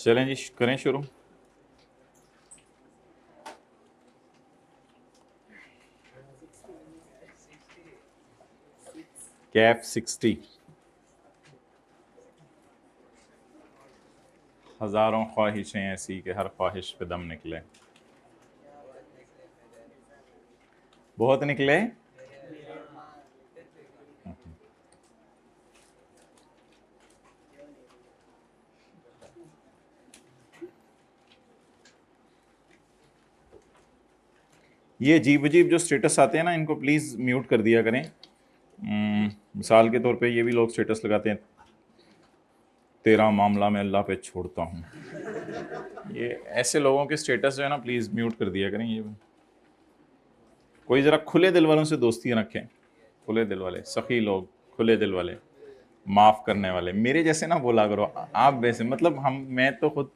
चलें जी, करें शुरू। कैफ 60, हजारों ख्वाहिशें ऐसी कि हर ख्वाहिश पे दम निकले। बहुत निकले। ये अजीब अजीब जो स्टेटस आते हैं ना, इनको प्लीज़ म्यूट कर दिया करें। मिसाल के तौर पे ये भी लोग स्टेटस लगाते हैं, तेरा मामला मैं अल्लाह पे छोड़ता हूँ। ये ऐसे लोगों के स्टेटस जो है ना, प्लीज़ म्यूट कर दिया करें। ये कोई ज़रा खुले दिल वालों से दोस्ती रखें। खुले दिल वाले, सखी लोग, खुले दिल वाले, माफ़ करने वाले, मेरे जैसे ना बोला करो आप वैसे। मतलब मैं तो खुद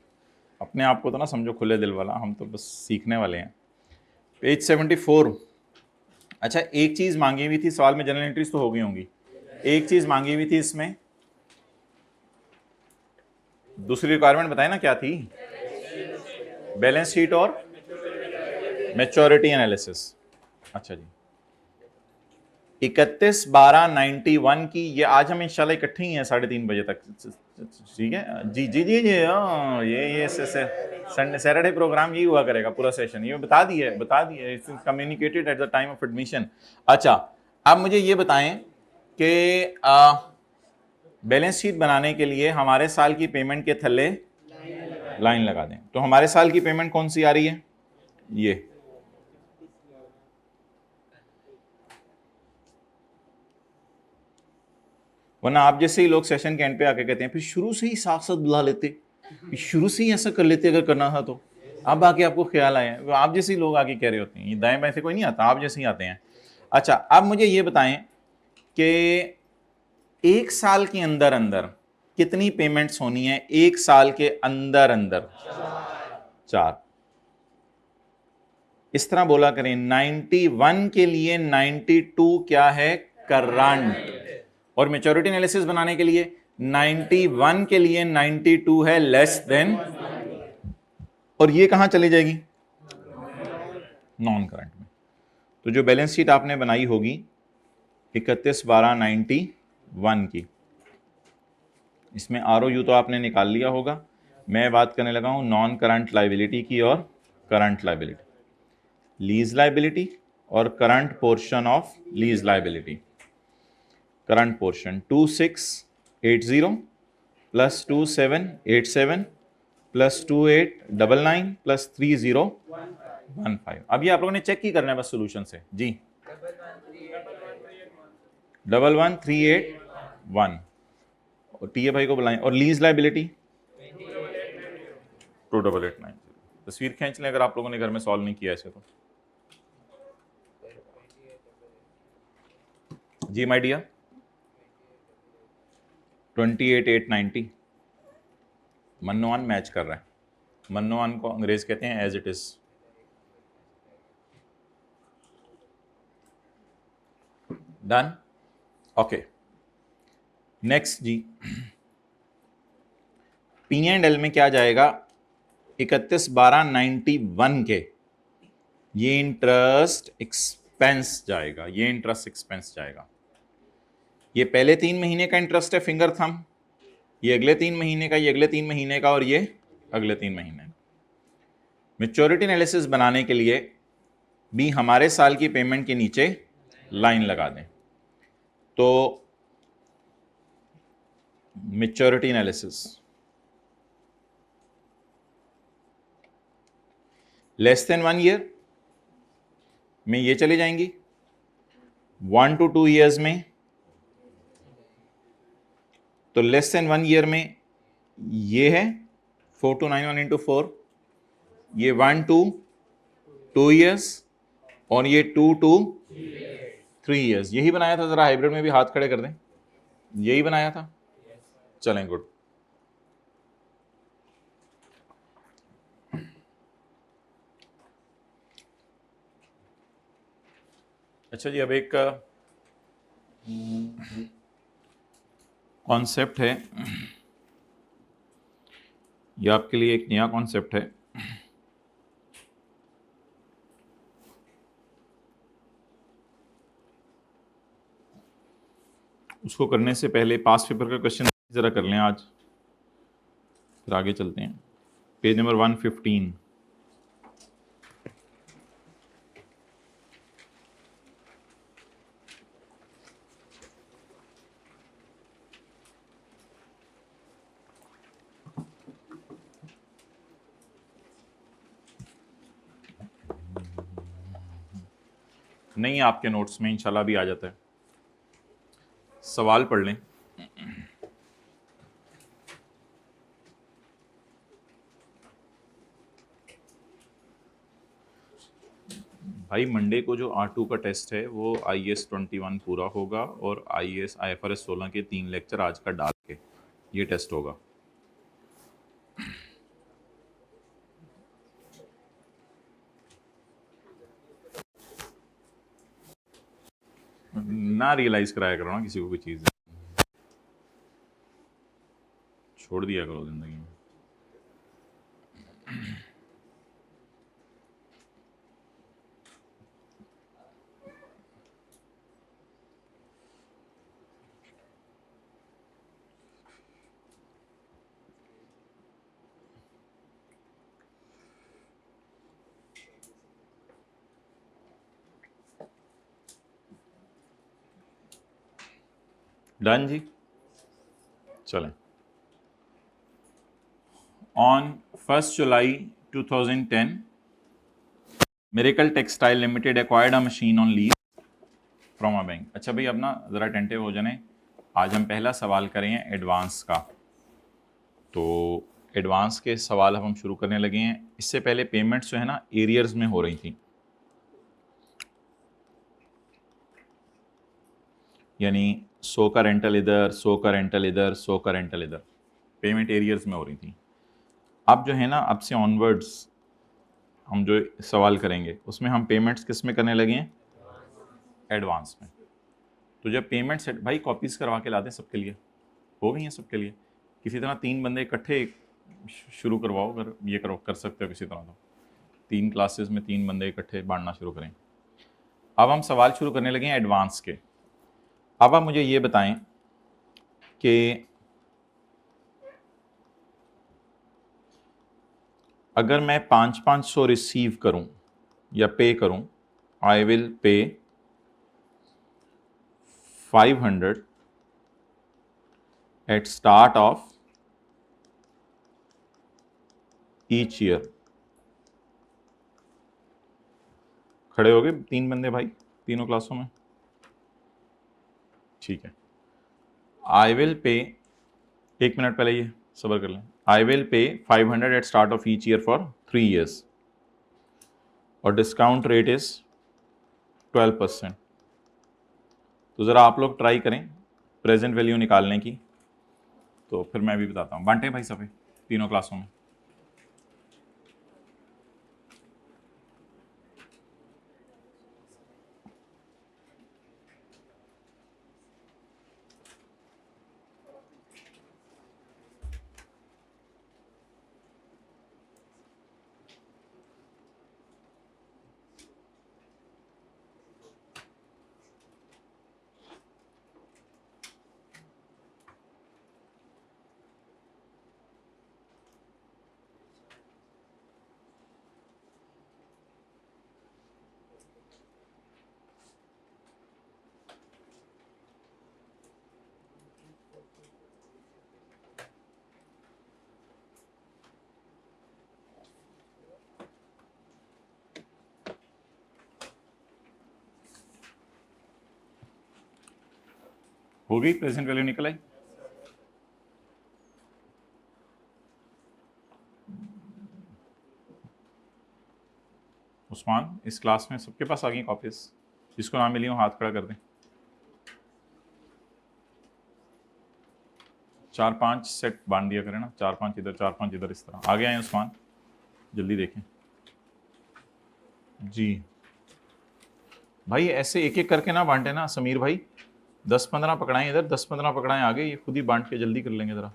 अपने आप को तो ना समझो खुले दिल वाला, हम तो बस सीखने वाले हैं। पेज 74। अच्छा, एक चीज़ मांगी हुई थी सवाल में, जनरल एंट्रीज तो हो गई होंगी। एक चीज़ मांगी हुई थी इसमें, दूसरी रिक्वायरमेंट बताए ना क्या थी? बैलेंस शीट और मैच्योरिटी एनालिसिस। अच्छा जी, 31/12/91 की ये आज हम इंशाल्लाह इकट्ठे ही हैं 3:30 बजे तक। ठीक है जी जी जी जी। ये संडे सैटरडे प्रोग्राम यही हुआ करेगा पूरा सेशन। ये बता दिए it's communicated at the time of admission. अच्छा, अब मुझे ये बताएं कि बैलेंस शीट बनाने के लिए हमारे साल की पेमेंट के थल्ले लाइन लगा दें। तो हमारे साल की पेमेंट कौन सी आ रही है? ये वरना आप जैसे ही लोग सेशन के एंड पे आके कहते हैं फिर शुरू से ही साफ साथ बुला लेते, फिर शुरू से ही ऐसा कर लेते अगर करना था तो। अब आके आपको ख्याल आया, वो आप जैसे ही लोग आके कह रहे होते हैं। ये दाएं बाएं से कोई नहीं आता, आप जैसे ही आते हैं। अच्छा, अब मुझे ये बताएं कि एक साल के अंदर अंदर कितनी पेमेंट्स होनी है? एक साल के अंदर अंदर 4। इस तरह बोला करें, 91 के लिए 92 क्या है? करंट। और मेच्योरिटी एनालिसिस बनाने के लिए 91 के लिए 92 है लेस देन। और ये कहां चली जाएगी? नॉन करंट में। तो जो बैलेंस शीट आपने बनाई होगी 31/12/91 की, इसमें ROU तो आपने निकाल लिया होगा। मैं बात करने लगा हूं नॉन करंट लाइबिलिटी की और करंट लाइबिलिटी, लीज लाइबिलिटी और current portion of lease liability. Current portion 2680 plus 2787 plus 2899 plus 3015। अब ये आप लोगों ने चेक ही करना है बस सोल्यूशन से जी। 11381 और टीए भाई को बुलाएं। और लीज लाइबिलिटी 28890। तस्वीर खींच लें अगर आप लोगों ने घर में सॉल्व नहीं किया ऐसे तो। जी माय डियर, 28890। मन्नोआन मैच कर रहा है। मन्नोआन को अंग्रेज कहते हैं as it is. Done, okay. Next जी, P&L में क्या जाएगा? 31/12/91 के ये इंटरेस्ट एक्सपेंस जाएगा। ये इंटरेस्ट एक्सपेंस जाएगा। ये पहले 3 महीने का इंटरेस्ट है फिंगर थंब, ये अगले 3 महीने का, ये अगले 3 महीने का और ये अगले 3 महीने का। मैच्योरिटी एनालिसिस बनाने के लिए भी हमारे साल की पेमेंट के नीचे लाइन लगा दें। तो maturity analysis less than 1 year में ये चली जाएंगी, 1 to 2 ईयर्स में, तो लेस देन 1 ईयर में ये है 4291 इंटू 4, ये 1 to 2 ईयर्स और ये 2 to 3 ईयर्स। यही बनाया था। जरा हाइब्रिड में भी हाथ खड़े कर दें, यही बनाया था। चलें, गुड। अच्छा जी, अब एक कॉन्सेप्ट है ये आपके लिए एक नया कॉन्सेप्ट है। उसको करने से पहले पास्ट पेपर का क्वेश्चन ज़रा कर लें आज, फिर आगे चलते हैं। Page number 115। नहीं, आपके नोट्स में इंशाल्लाह भी आ जाता है। सवाल पढ़ लें। भाई मंडे को जो R2 का टेस्ट है वो IAS 21 पूरा होगा और IFRS 16 के 3 लेक्चर आज का डाल के ये टेस्ट होगा। ना रियलाइज कराया करो ना किसी को कोई चीज़, छोड़ दिया करो जिंदगी में। डन जी, चलें। On 1 July 2010 miracle textile limited acquired a machine on lease from a bank. अच्छा भाई, अब ना ज़रा अटेंटिव हो जाने। आज हम पहला सवाल करेंगे एडवांस का। तो एडवांस के सवाल अब हम शुरू करने लगे हैं। इससे पहले पेमेंट्स जो है ना एरियर्स में हो रही थी, यानी 100 का रेंटल इधर, 100 का रेंटल इधर, 100 का रेंटल इधर, पेमेंट एरियर्स में हो रही थी। अब जो है ना, अब से ऑनवर्ड्स हम जो सवाल करेंगे उसमें हम पेमेंट्स किस में करने लगे हैं? एडवांस में। तो जब पेमेंट्स, भाई कॉपीज़ करवा के लाते सबके लिए, हो गई हैं सबके लिए। किसी तरह 3 बंदे इकट्ठे शुरू करवाओ, अगर ये करो कर सकते हो किसी तरह। तो 3 क्लासेस में 3 बंदे इकट्ठे बांटना शुरू करें। अब हम सवाल शुरू करने लगे हैं एडवांस के। अब आप मुझे ये बताएं कि अगर मैं 500 रिसीव करूं या पे करूं, आई will pay 500 at start of each year. खड़े हो गए 3 बंदे भाई, तीनों क्लासों में? ठीक है। आई विल पे, 1 मिनट पहले ये सबर कर लें। आई will pay 500 at start of each year for 3 years और डिस्काउंट रेट इज 12%। तो ज़रा आप लोग ट्राई करें प्रेजेंट वैल्यू निकालने की, तो फिर मैं भी बताता हूँ। बांटे भाई सफ़े तीनों क्लासों में। हो गई प्रेजेंट वैल्यू निकल आई? उस्मान, इस क्लास में सबके पास आ गई कॉपीज? जिसको ना मिली हो हाथ खड़ा कर दें। 4-5 सेट बांध दिया करें ना, 4-5 इधर 4-5 इधर, इस तरह। आगे आए उस्मान, जल्दी देखें जी। भाई ऐसे एक एक करके ना बांटे ना समीर भाई, 10-15 पकड़ाएं इधर, 10-15 पकड़ाएं आगे, ये खुद ही बांट के जल्दी कर लेंगे ज़रा।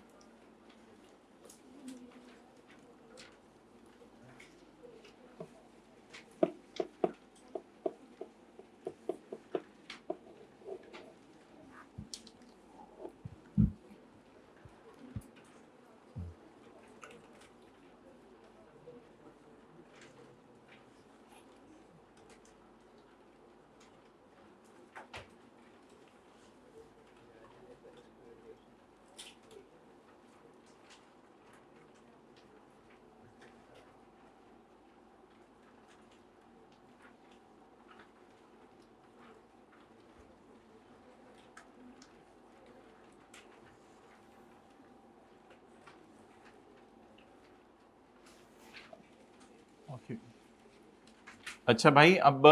अच्छा भाई, अब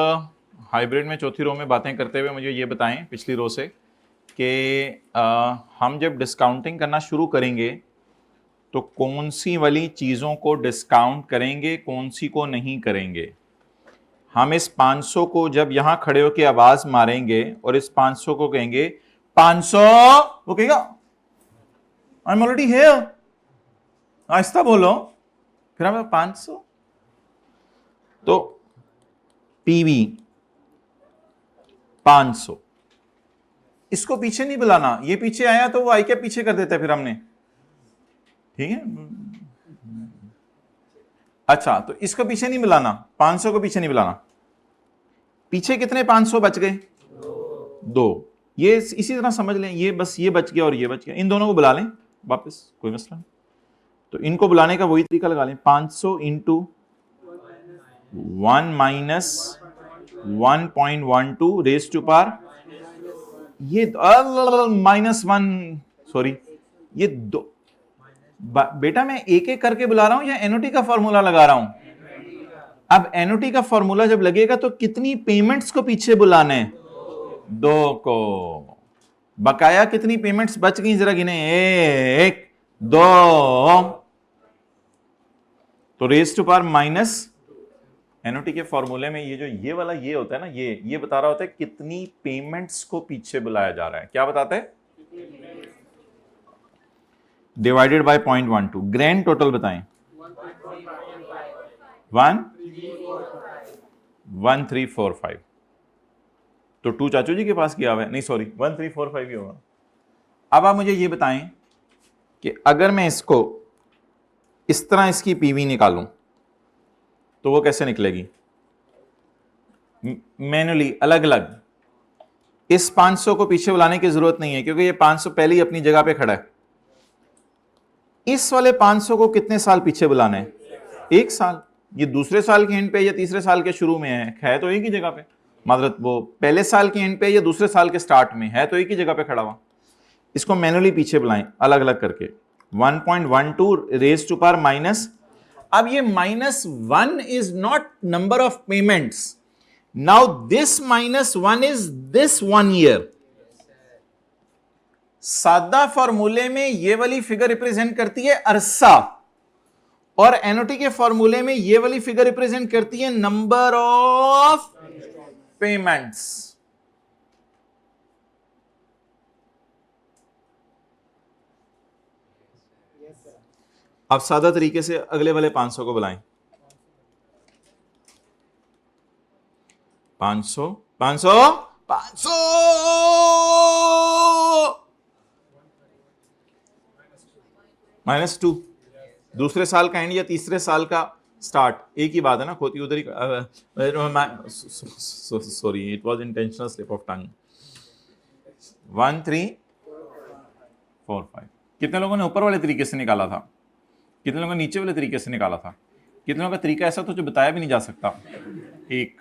हाइब्रिड में चौथी रो में बातें करते हुए मुझे ये बताएं पिछली रो से कि हम जब डिस्काउंटिंग करना शुरू करेंगे तो कौन सी वाली चीज़ों को डिस्काउंट करेंगे, कौन सी को नहीं करेंगे। हम इस 500 को जब यहां खड़े होकर आवाज मारेंगे और इस 500 को कहेंगे 500, वो कहेगा आई एम ऑलरेडी हियर, आहिस्ता बोलो, फिर हमें 500। तो पीवी 500, इसको पीछे नहीं बुलाना, ये पीछे आया तो वो आई क्या पीछे कर देता है फिर हमने, ठीक है। अच्छा, तो इसको पीछे नहीं बुलाना, 500 को पीछे नहीं बुलाना। पीछे कितने 500 बच गए? दो। ये इसी तरह समझ लें, ये बस ये बच गया और ये बच गया, इन दोनों को बुला लें वापस, कोई मसला नहीं। तो इनको बुलाने का वही तरीका लगा लें, 500 into 1 minus 1.12 raise to power, ये -1, सॉरी ये दो। बेटा मैं एक एक करके बुला रहा हूं या एनओटी का फॉर्मूला लगा रहा हूं? अब एनओटी का फॉर्मूला जब लगेगा तो कितनी पेमेंट्स को पीछे बुलाने? दो को। बकाया कितनी पेमेंट्स बच गई जरा गिने, 1 2, तो raise to power minus, NOT के फॉर्मूले में ये जो ये वाला ये होता है ना, ये बता रहा होता है कितनी पेमेंट्स को पीछे बुलाया जा रहा है। क्या बताता है? Divided by 0.12। ग्रैंड टोटल बताएं। 1345। तो 2 चाचू जी के पास किया हुआ है, नहीं सॉरी 1345 ही होगा। अब आप मुझे ये बताएं कि अगर मैं इसको इस तरह इसकी पीवी निकालूं तो वो कैसे निकलेगी? मैन्युअली अलग अलग। इस 500 को पीछे बुलाने की जरूरत नहीं है क्योंकि ये 500 पहले ही अपनी जगह पे खड़ा है। इस वाले 500 को कितने साल पीछे बुलाना है? 1 साल। ये दूसरे साल के एंड पे या तीसरे साल के शुरू में है तो एक ही जगह पे, मतलब वो पहले साल के एंड पे या दूसरे साल के स्टार्ट में है तो एक ही जगह पे खड़ा हुआ। इसको मैन्युअली पीछे बुलाएं अलग अलग करके। 1.12 रेज टू पावर माइनस, अब ये -1 is not number of payments, now this -1 is this 1 year. सादा फॉर्मूले में ये वाली फिगर रिप्रेजेंट करती है अरसा, और एनओटी के फॉर्मूले में ये वाली फिगर रिप्रेजेंट करती है नंबर ऑफ पेमेंट्स। अब सादा तरीके से अगले वाले 500 को बुलाएं। 500 500 500 -2, दूसरे साल का एंड या तीसरे साल का स्टार्ट, एक ही बात है ना, खोती उधर ही। Sorry, it was intentional slip of tongue. 1345। कितने लोगों ने ऊपर वाले तरीके से निकाला था? कितने लोगों ने नीचे वाले तरीके से निकाला था? कितने लोगों का तरीका ऐसा तो जो बताया भी नहीं जा सकता? एक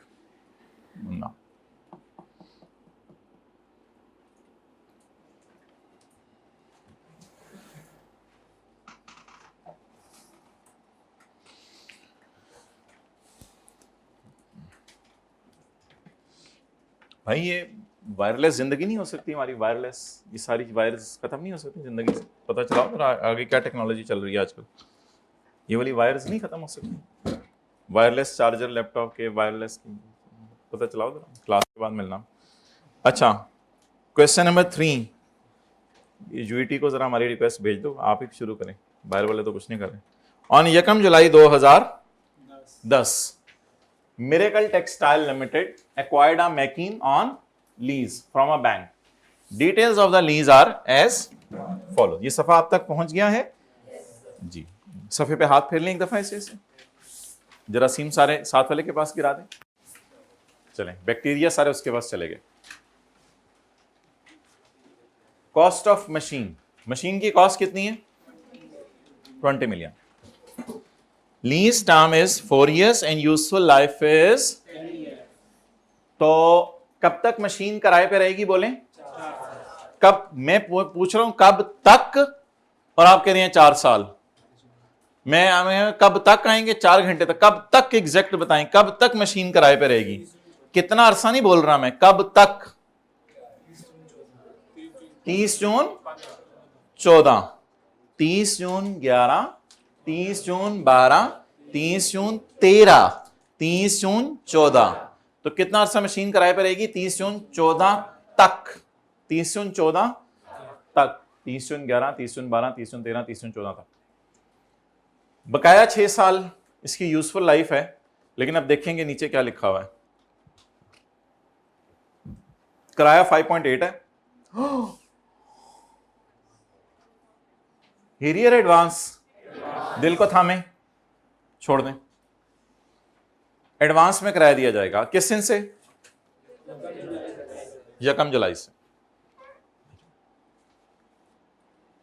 ना। भाई ये वायरलेस जिंदगी नहीं हो सकती हमारी, वायरलेस ये सारी वायर्स खत्म नहीं हो सकती जिंदगी से। पता चला और आगे क्या टेक्नोलॉजी चल रही है आजकल, ये वाली वायर्स नहीं खत्म हो सकती। वायरलेस चार्जर लैपटॉप के वायरलेस की पता चला उधर, क्लास के बाद मिलना। अच्छा, क्वेश्चन नंबर 3, ये यूईटी को जरा हमारी रिक्वेस्ट भेज दो, आप ही शुरू करें, बाहर वाले तो कुछ नहीं कर रहे। On 1 July 2010 Miracle Textile Limited acquired a machine on lease from a bank. Details of the lease are as follow. ये सफा आप तक पहुंच गया है? जी, सफे पे हाथ फेर लें एक दफा ऐसे जरासीम सारे साथ वाले के पास गिरा दें। चलें, बैक्टीरिया सारे उसके पास चले गए। कॉस्ट ऑफ मशीन, मशीन की कॉस्ट कितनी है? 20 million. Lease term is 4 years and useful life is 10 years। तो कब तक मशीन किराए पे रहेगी बोलें? कब? मैं पूछ रहा हूं कब तक, और आप कह रहे हैं 4 साल। मैं कब तक आएंगे? 4 घंटे तक। कब तक एग्जैक्ट बताएं, कब तक मशीन किराए पे रहेगी? कितना अरसा नहीं बोल रहा मैं, कब तक? 30 जून 14, 30 जून 11, 30 जून 12, 30 जून 13, 30 जून 14। तो कितना अरसा मशीन किराए पे रहेगी? 30 जून 14 तक, 30 जून 14 तक, 30 जून 11, 30 जून 12, 30 जून 13, 30 जून 14 तक। बकाया 6 साल इसकी यूजफुल लाइफ है। लेकिन अब देखेंगे नीचे क्या लिखा हुआ है। किराया 5.8 है। हीरियर एडवांस, दिल को थामे, छोड़ दें। एडवांस में किराया दिया जाएगा किस दिन से? 1 जुलाई से।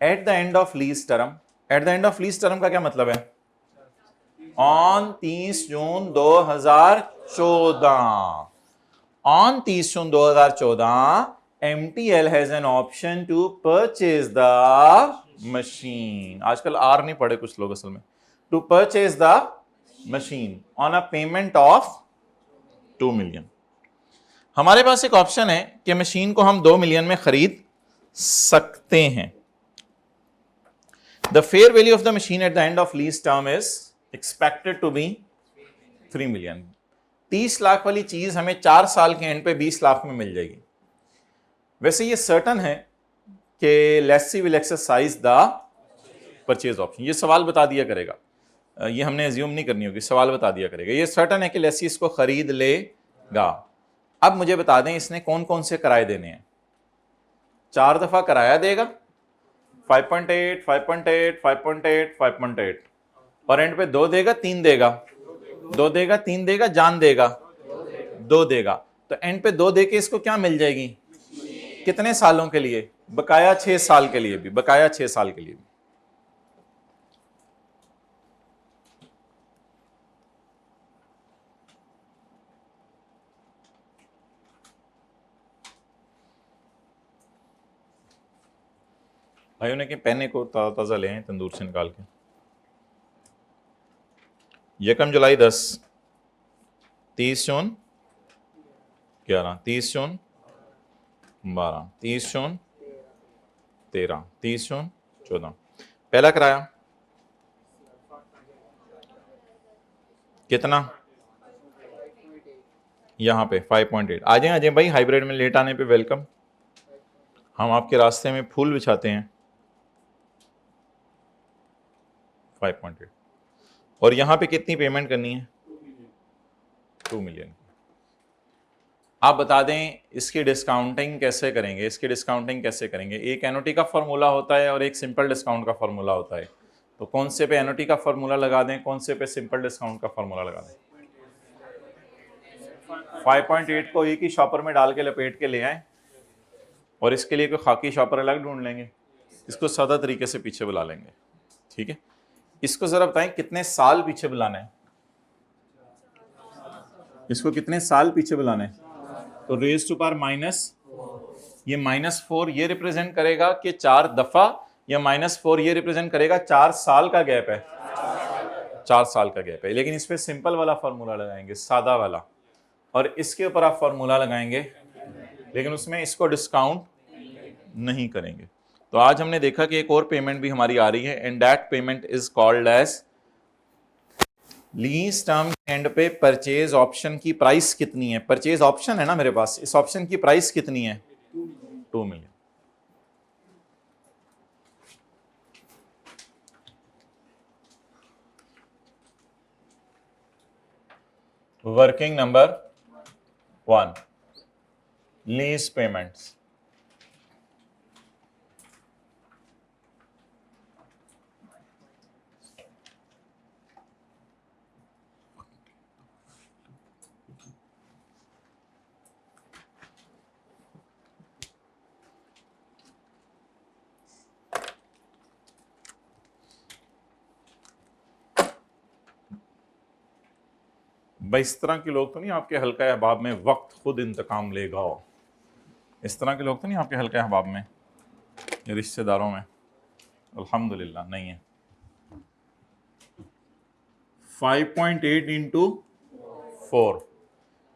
At the end of lease term, at the end of lease term का क्या मतलब है? On 30 June 2014, on 30 June 2014 MTL has an option to purchase the machine. आजकल आर नहीं पढ़े कुछ लोग असल में। To purchase the machine on a payment of 2 million. हमारे पास एक ऑप्शन है कि मशीन को हम 2 मिलियन में खरीद सकते हैं। The fair value of the machine at the end of lease term is expected to be 3 million. 30 lakh वाली चीज हमें 4 साल के एंड पे 20 लाख में मिल जाएगी। वैसे ये सर्टन है कि lessee will exercise the purchase option. ये सवाल बता दिया करेगा, ये हमने एज्यूम नहीं करनी होगी, सवाल बता दिया करेगा। ये सर्टन है कि लेसी इसको खरीद लेगा। अब मुझे बता दें इसने कौन कौन से किराए देने हैं। 4 दफा किराया देगा, 5.8, 5.8, 5.8, 5.8, और एंड पे 2 देगा, 3 देगा, 2 देगा, 3 देगा, जान देगा, 2 देगा। तो एंड पे 2 दे के इसको क्या मिल जाएगी? कितने सालों के लिए? बकाया 6 साल के लिए भी, बकाया 6 साल के लिए भी। भाइयों ने कि पहने को ताज़ा ले आए तंदूर से निकाल के। 1 जुलाई 10, 30 जून 11, 30 जून 12, 30 जून 13, 30 जून 14। पहला किराया कितना? यहाँ पे 5.8। आ जाए भाई, हाइब्रिड में लेट आने पे वेलकम। हम आपके रास्ते में फूल बिछाते हैं। 5.8। और यहाँ पे कितनी पेमेंट करनी है? 2 मिलियन। आप बता दें इसकी डिस्काउंटिंग कैसे करेंगे? इसकी डिस्काउंटिंग कैसे करेंगे? एक एनओटी का फॉर्मूला होता है और एक सिंपल डिस्काउंट का फॉर्मूला होता है। तो कौन से पे एनओटी का फॉर्मूला लगा दें, कौन से पे सिंपल डिस्काउंट का फॉर्मूला लगा दें? 5.8 को एक ही शॉपर में डाल के लपेट के ले आए, और इसके लिए कोई खाकी शॉपर अलग ढूंढ लेंगे, इसको सादा तरीके से पीछे बुला लेंगे। ठीक है, इसको जरा बताएं कितने साल पीछे बुलाना है? इसको कितने साल पीछे बुलाना है? तो रेज टू पावर माइनस, ये -4 ये रिप्रेजेंट करेगा कि 4 दफा, या -4 ये रिप्रेजेंट करेगा 4 साल का गैप है, 4 साल का गैप है। लेकिन इस पे सिंपल वाला फॉर्मूला लगाएंगे, सादा वाला, और इसके ऊपर आप फॉर्मूला लगाएंगे, लेकिन उसमें इसको डिस्काउंट नहीं करेंगे। तो आज हमने देखा कि एक और पेमेंट भी हमारी आ रही है, and that payment is called as lease term. And पे परचेज ऑप्शन की प्राइस कितनी है? परचेज ऑप्शन है ना मेरे पास, इस ऑप्शन की प्राइस कितनी है? 2 million. Working number 1, lease payments. भाई इस तरह के लोग तो नहीं आपके हल्का अहबाब में, वक्त खुद इंतकाम लेगा, इस तरह के लोग तो नहीं आपके हल्का अहबाब में, रिश्तेदारों में? अल्हम्दुलिल्लाह नहीं है। 5.8 into 4.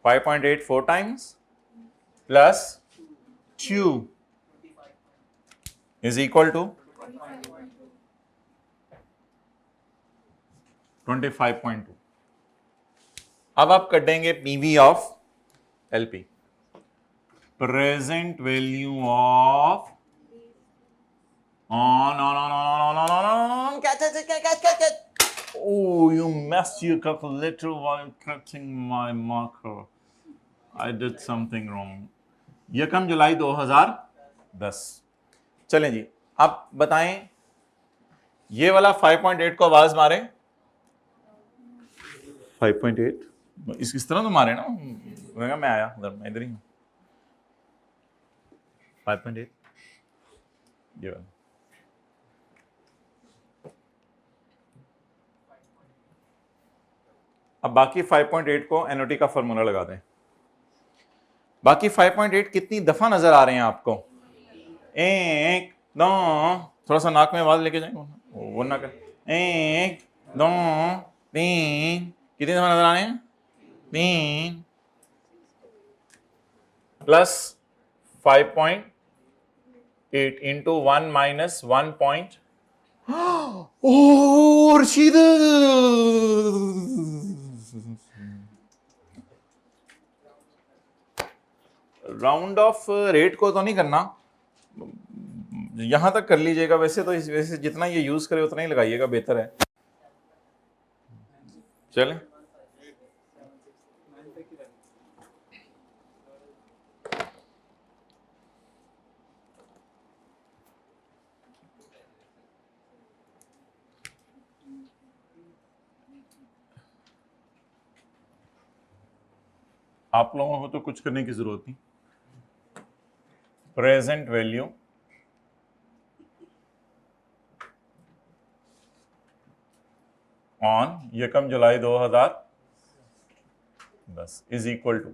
5.8 4 times plus 2 is equal to 25.2. अब आप कटेंगे PV of LP, present value of on. Catch. Oh, you messed your calculator while catching my marker. I did something wrong. यकम जुलाई 2010. चलें जी, आप बताएं ये वाला 5.8 को आवाज मारे. 5.8 इस तरह तो मारे ना, मैं आया उधर, मैं इधर ही हूं. 5.8 ये वाला. अब बाकी 5.8 को एनओटी का फॉर्मूला लगा दें. बाकी 5.8 कितनी दफा नजर आ रहे हैं आपको? 1 2, थोड़ा सा नाक में आवाज लेके जाएंगे, वो ना कर. 1 2 3, कितनी दफा नजर आ रहे हैं? 3 प्लस 5.8 इंटू 1 माइनस 1 पॉइंट. और सीधे राउंड ऑफ रेट को तो नहीं करना, यहां तक कर लीजिएगा. वैसे तो वैसे जितना ये यूज करे उतना ही लगाइएगा, बेहतर है. चलें, आप लोगों को तो कुछ करने की जरूरत नहीं. प्रेजेंट वैल्यू ऑन यकम July 2010 is equal to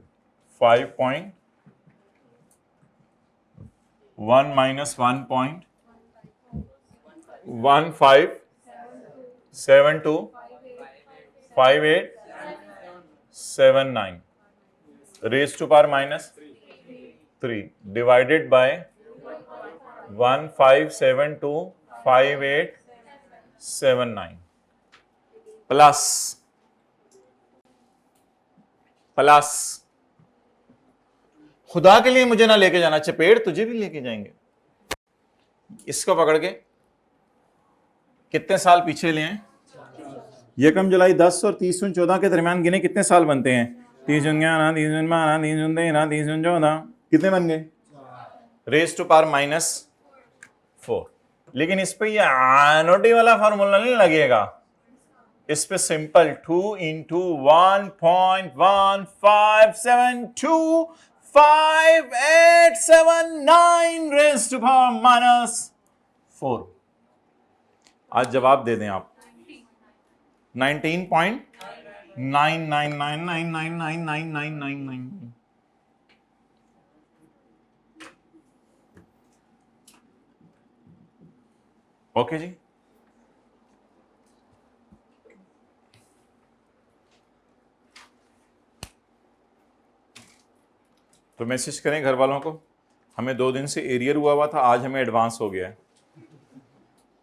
5.1 minus 1.1572 5879 raised to power minus 3 divided by 1572 5879 plus खुदा के लिए मुझे ना लेके जाना, चपेट तुझे भी लेके जाएंगे. इसको पकड़ के कितने साल पीछे ले आए? यकम जुलाई 10 और 30 जून 14 के दरमियान गिने कितने साल बनते हैं? 30 जून 11, 30 जून 12, 30 जून 13, 30 जून 14, कितने बन गए? Raise to power minus 4. लेकिन इस पे ये एनओटी वाला फॉर्मूला नहीं लगेगा. इस पे simple 2 into 1.1572 5879 raise to power minus 4. आज जवाब दे दें आप. 19.999999999. ओके जी. तो मैसेज करें घर वालों को, हमें 2 दिन से एरियर हुआ था, आज हमें एडवांस हो गया है.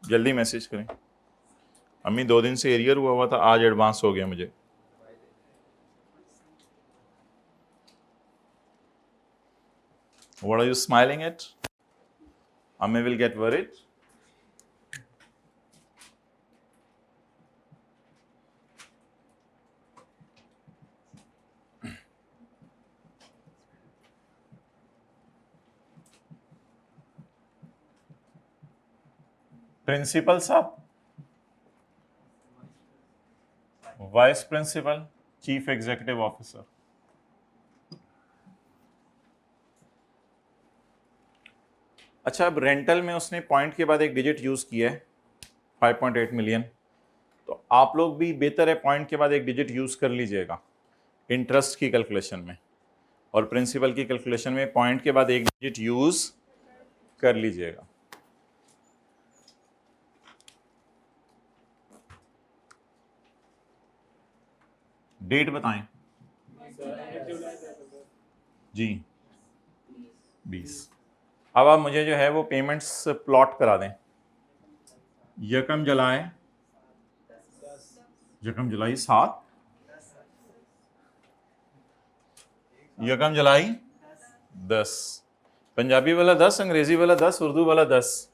जल्दी मैसेज करें, अम्मी 2 दिन से एरियर हुआ था, आज एडवांस हो गया मुझे. What are you smiling at? Ammi will get worried. Principal साहब, vice principal, chief executive officer. अच्छा, अब रेंटल में उसने पॉइंट के बाद एक डिजिट यूज किया है 5.8 मिलियन, तो आप लोग भी बेहतर है पॉइंट के बाद एक डिजिट यूज कर लीजिएगा इंटरेस्ट की कैलकुलेशन में, और प्रिंसिपल की कैलकुलेशन में पॉइंट के बाद एक डिजिट यूज कर लीजिएगा. डेट बताएं जी 20। अब आप मुझे जो है वो पेमेंट्स प्लॉट करा दें। यकम जुलाई 7, यकम जुलाई 10, पंजाबी वाला 10, अंग्रेजी वाला 10, उर्दू वाला 10,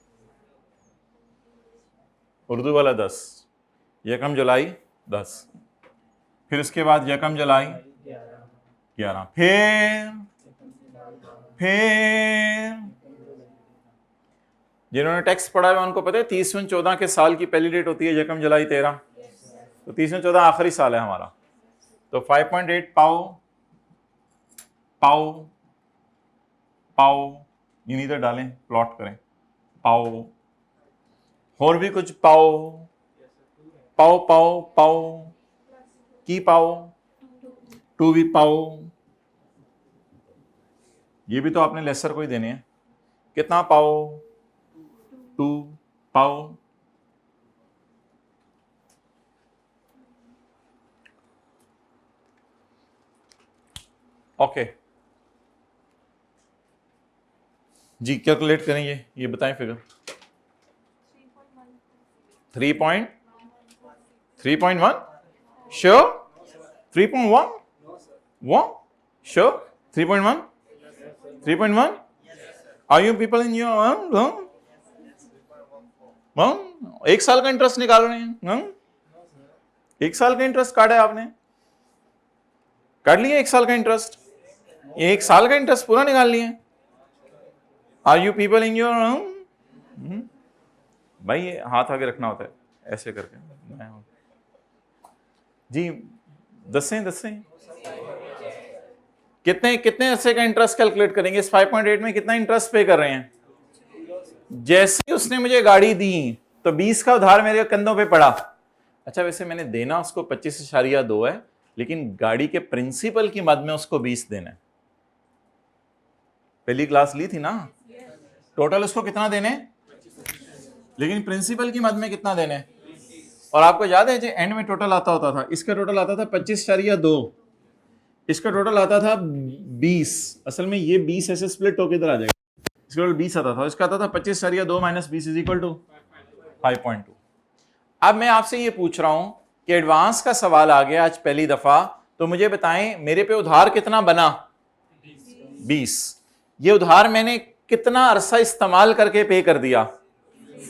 उर्दू वाला 10, यकम जुलाई 10। फिर उसके बाद यकम जुलाई 11, फिर जिन्होंने टैक्स पढ़ा है उनको पता है 30/14 के साल की पहली डेट होती है यकम जुलाई 13, तो 30/14 आखिरी साल है हमारा। तो 5.8 पाओ पाओ पाओ इन इधर डालें, प्लॉट करें, पाओ, और भी कुछ पाओ पाओ पाओ पाओ की पाओ, टू भी पाओ, ये भी तो आपने लेसर को ही देने हैं। कितना पाओ, 2 पाओ, ओके जी, कैलकुलेट करें ये बताएं figure. 3.1 sure, 3.1 sure, 3.1 are you people in your 1 साल का इंटरेस्ट निकाल रहे हैं। 1 साल का इंटरेस्ट काटा है आपने, काट लिया 1 साल का इंटरेस्ट, 1 साल का इंटरेस्ट पूरा निकाल लिया। Are you people in your भाई ये हाथ आगे रखना होता है ऐसे करके जी। दसें कितने अरसे का इंटरेस्ट कैलकुलेट करेंगे। इस 5.8 में कितना इंटरेस्ट पे कर रहे हैं। जैसे ही उसने मुझे गाड़ी दी तो 20 का उधार मेरे कंधों पे पड़ा। अच्छा वैसे मैंने देना उसको 25.2 है, लेकिन गाड़ी के प्रिंसिपल की मद में उसको 20 देना है। पहली क्लास ली थी ना, टोटल उसको कितना देने, लेकिन प्रिंसिपल की मद में कितना देने। और आपको याद है जो एंड में टोटल आता होता था, इसका टोटल आता था 25.2, इसका टोटल आता था 20। असल में ये 20 ऐसे स्प्लिट होकर इधर आ जाएगा, इसका टोटल 20 आता था, इसका आता था 25.2 - 20 = 5.2। अब मैं आपसे ये पूछ रहा हूं कि एडवांस का सवाल आ गया आज पहली दफा, तो मुझे बताएं मेरे पे उधार कितना बना, 20। ये उधार मैंने कितना अरसा इस्तेमाल करके पे कर दिया,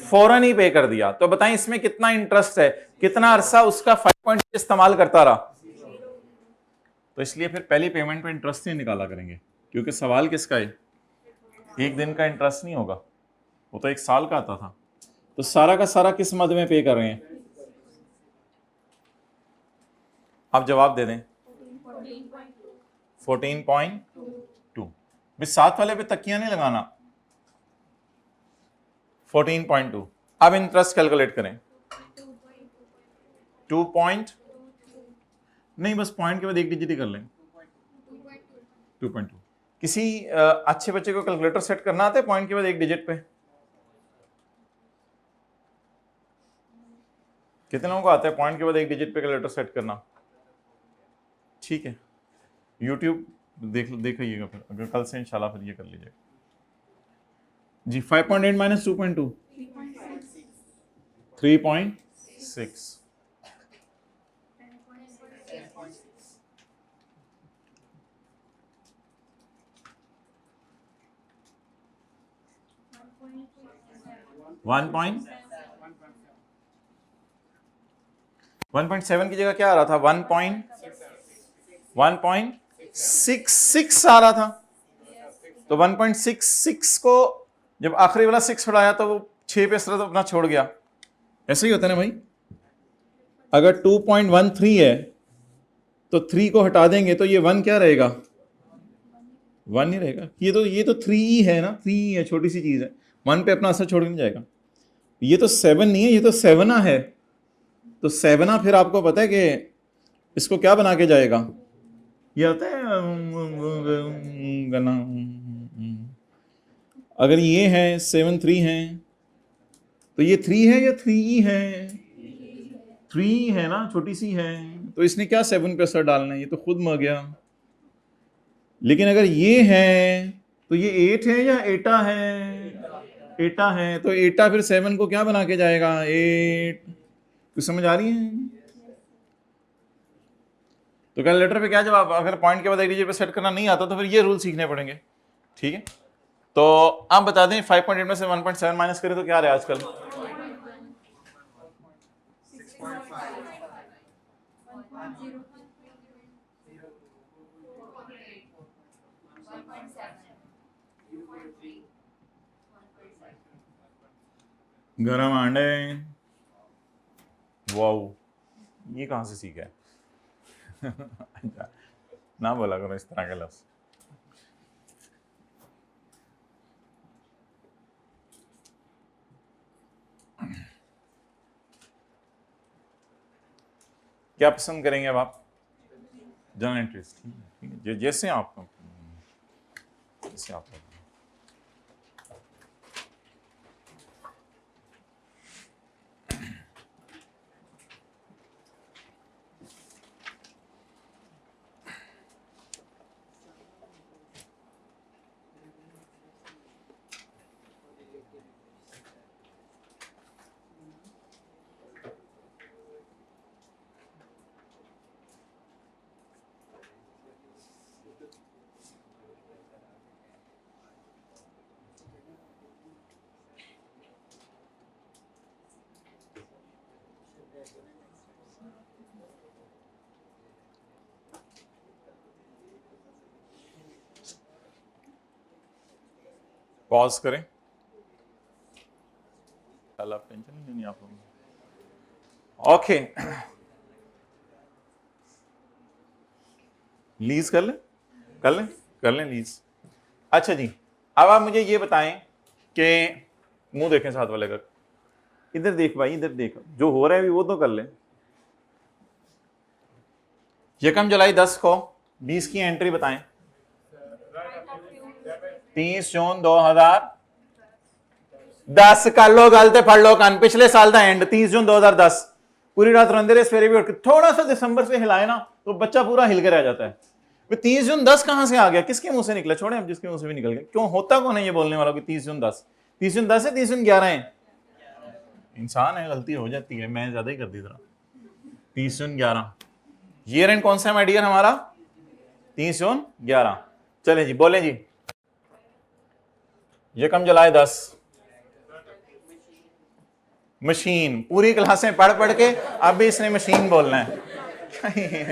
फौरन ही पे कर दिया। तो बताएं इसमें कितना इंटरेस्ट है, कितना अरसा उसका 5 इस्तेमाल करता रहा। तो इसलिए फिर पहली पेमेंट पे इंटरेस्ट नहीं निकाला करेंगे, क्योंकि सवाल किसका है, 1 दिन का इंटरेस्ट नहीं होगा, वो तो 1 साल का आता था। तो सारा का सारा किस मद में पे कर रहे हैं, आप जवाब दे दें। 14.2। साथ वाले पे तकिया नहीं लगाना। 14.2। अब इंटरेस्ट कैलकुलेट करें। 2 पॉइंट नहीं, बस पॉइंट के बाद 1 डिजिट ही कर लें। 2.2। किसी अच्छे बच्चे को कैलकुलेटर सेट करना आता है पॉइंट के बाद 1 डिजिट पे? कितने लोगों को आता है पॉइंट के बाद 1 डिजिट पे कैलकुलेटर सेट करना? ठीक है, YouTube देखिएगा फिर, अगर कल से इंशाल्लाह फिर ये कर लीजिएगा जी। 5.8 - 2.2 3.6। वन 1.7 की जगह क्या आ रहा था, 1.66 आ रहा था। तो 1.66 को जब आखिरी वाला 6 छोड़ाया तो वो 6 पे असर अपना छोड़ गया। ऐसे ही होता है ना भाई, अगर 2.13 है तो 3 को हटा देंगे तो ये 1 क्या रहेगा, 1 ही रहेगा। ये तो 3 ही है ना, 3 ही है, छोटी सी चीज है, 1 पे अपना असर छोड़ नहीं जाएगा। ये तो 7 नहीं है, ये तो 7 है। तो 7 फिर आपको पता है कि इसको क्या बना के जाएगा, ये होता है गना। अगर ये है 7 3 है तो ये 3 है या 3 है, 3 है ना, छोटी सी है, तो इसने क्या 7 पे असर डालना है, ये तो खुद मर गया। लेकिन अगर ये है तो ये 8 है या एटा है, एटा है, तो एटा फिर 7 को क्या बना के जाएगा, 8। कुछ समझ आ रही है? तो कैलकुलेटर पे क्या जवाब, अगर पॉइंट के बाद एक डिजिट पे सेट करना नहीं आता तो फिर ये रूल सीखने पड़ेंगे। ठीक है, तो आप बता दें 5.8 में से 1.7 माइनस करें तो क्या रहे आजकल, 11 आंडे। वाओ, ये कहां से सीखा है? ना बोला करो इस तरह के लफ्ज। क्या पसंद करेंगे अब आप? जनरल एंट्रीज, ठीक है, जैसे आप पॉज करें। कल आप टेंशन नहीं लेनी आप लोगों। ओके, लीज कर लें लीज। अच्छा जी, अब आप मुझे ये बताएं कि मुंह देखें साथ वाले का, इधर देख भाई, इधर देख, जो हो रहा है अभी वो तो कर ले। यकम जुलाई 10 को 20 की एंट्री बताएं। 30 जून 2010 कर लो, गलते पढ़ लो कान, पिछले साल का एंड 30 जून 2010। पूरी रात रोंदे रहे, सवेरे भी उठ के थोड़ा सा दिसंबर से हिलाए ना तो बच्चा पूरा हिल के रह जाता है। 30 जून 10 कहां से आ गया, किसके मुंह से निकला? छोड़े अब, जिसके मुंह से भी निकल गया। क्यों होता कौन है ये बोलने वाला कि 30 जून 10? 30 जून 10 है, 30 जून 11 है। इंसान है, गलती हो जाती है, मैं ज्यादा ही कर दी जरा। 30 जून 11 ईयर एंड कौन सा है माय डियर हमारा? 30 जून 11। चले जी, बोले जी। यकम जुलाई 10 मशीन। पूरी क्लासें पढ़ पढ़ के अब भी इसने मशीन बोलना है।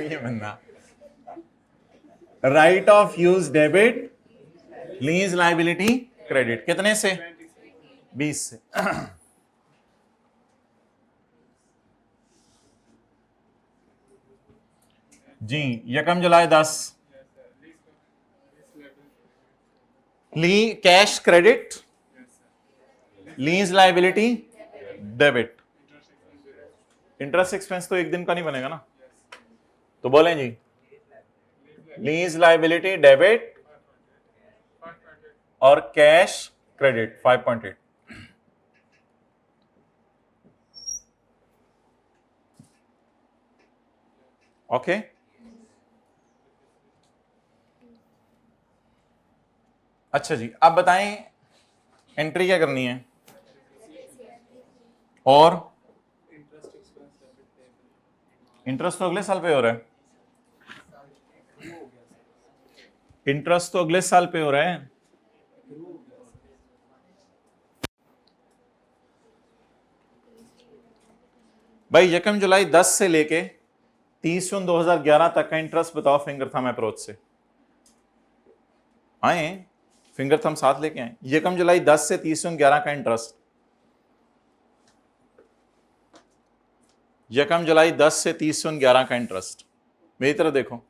ये बंदा right of use debit, lease liability credit, कितने से? 20 से। जी, यकम जुलाई 10 ली cash credit, lease liability debit. Interest expense तो एक दिन का नहीं बनेगा ना, तो बोलें जी लीज लाइबिलिटी डेबिट और कैश क्रेडिट 5.8। ओके, अच्छा जी, अब बताएं एंट्री क्या करनी है? और इंटरेस्ट तो अगले साल पे हो रहा है, इंटरेस्ट तो अगले साल पे हो रहा है। भाई यकम जुलाई 10 से लेके 30 जून 2011 तक का इंटरेस्ट बताओ फिंगर थंब अप्रोच से। आए, फिंगर थंब साथ लेके आए। यकम जुलाई 10 से 30 जून 11 का इंटरेस्ट, यकम जुलाई 10 से 30 जून 11 का इंटरेस्ट। मेरी तरफ देखो,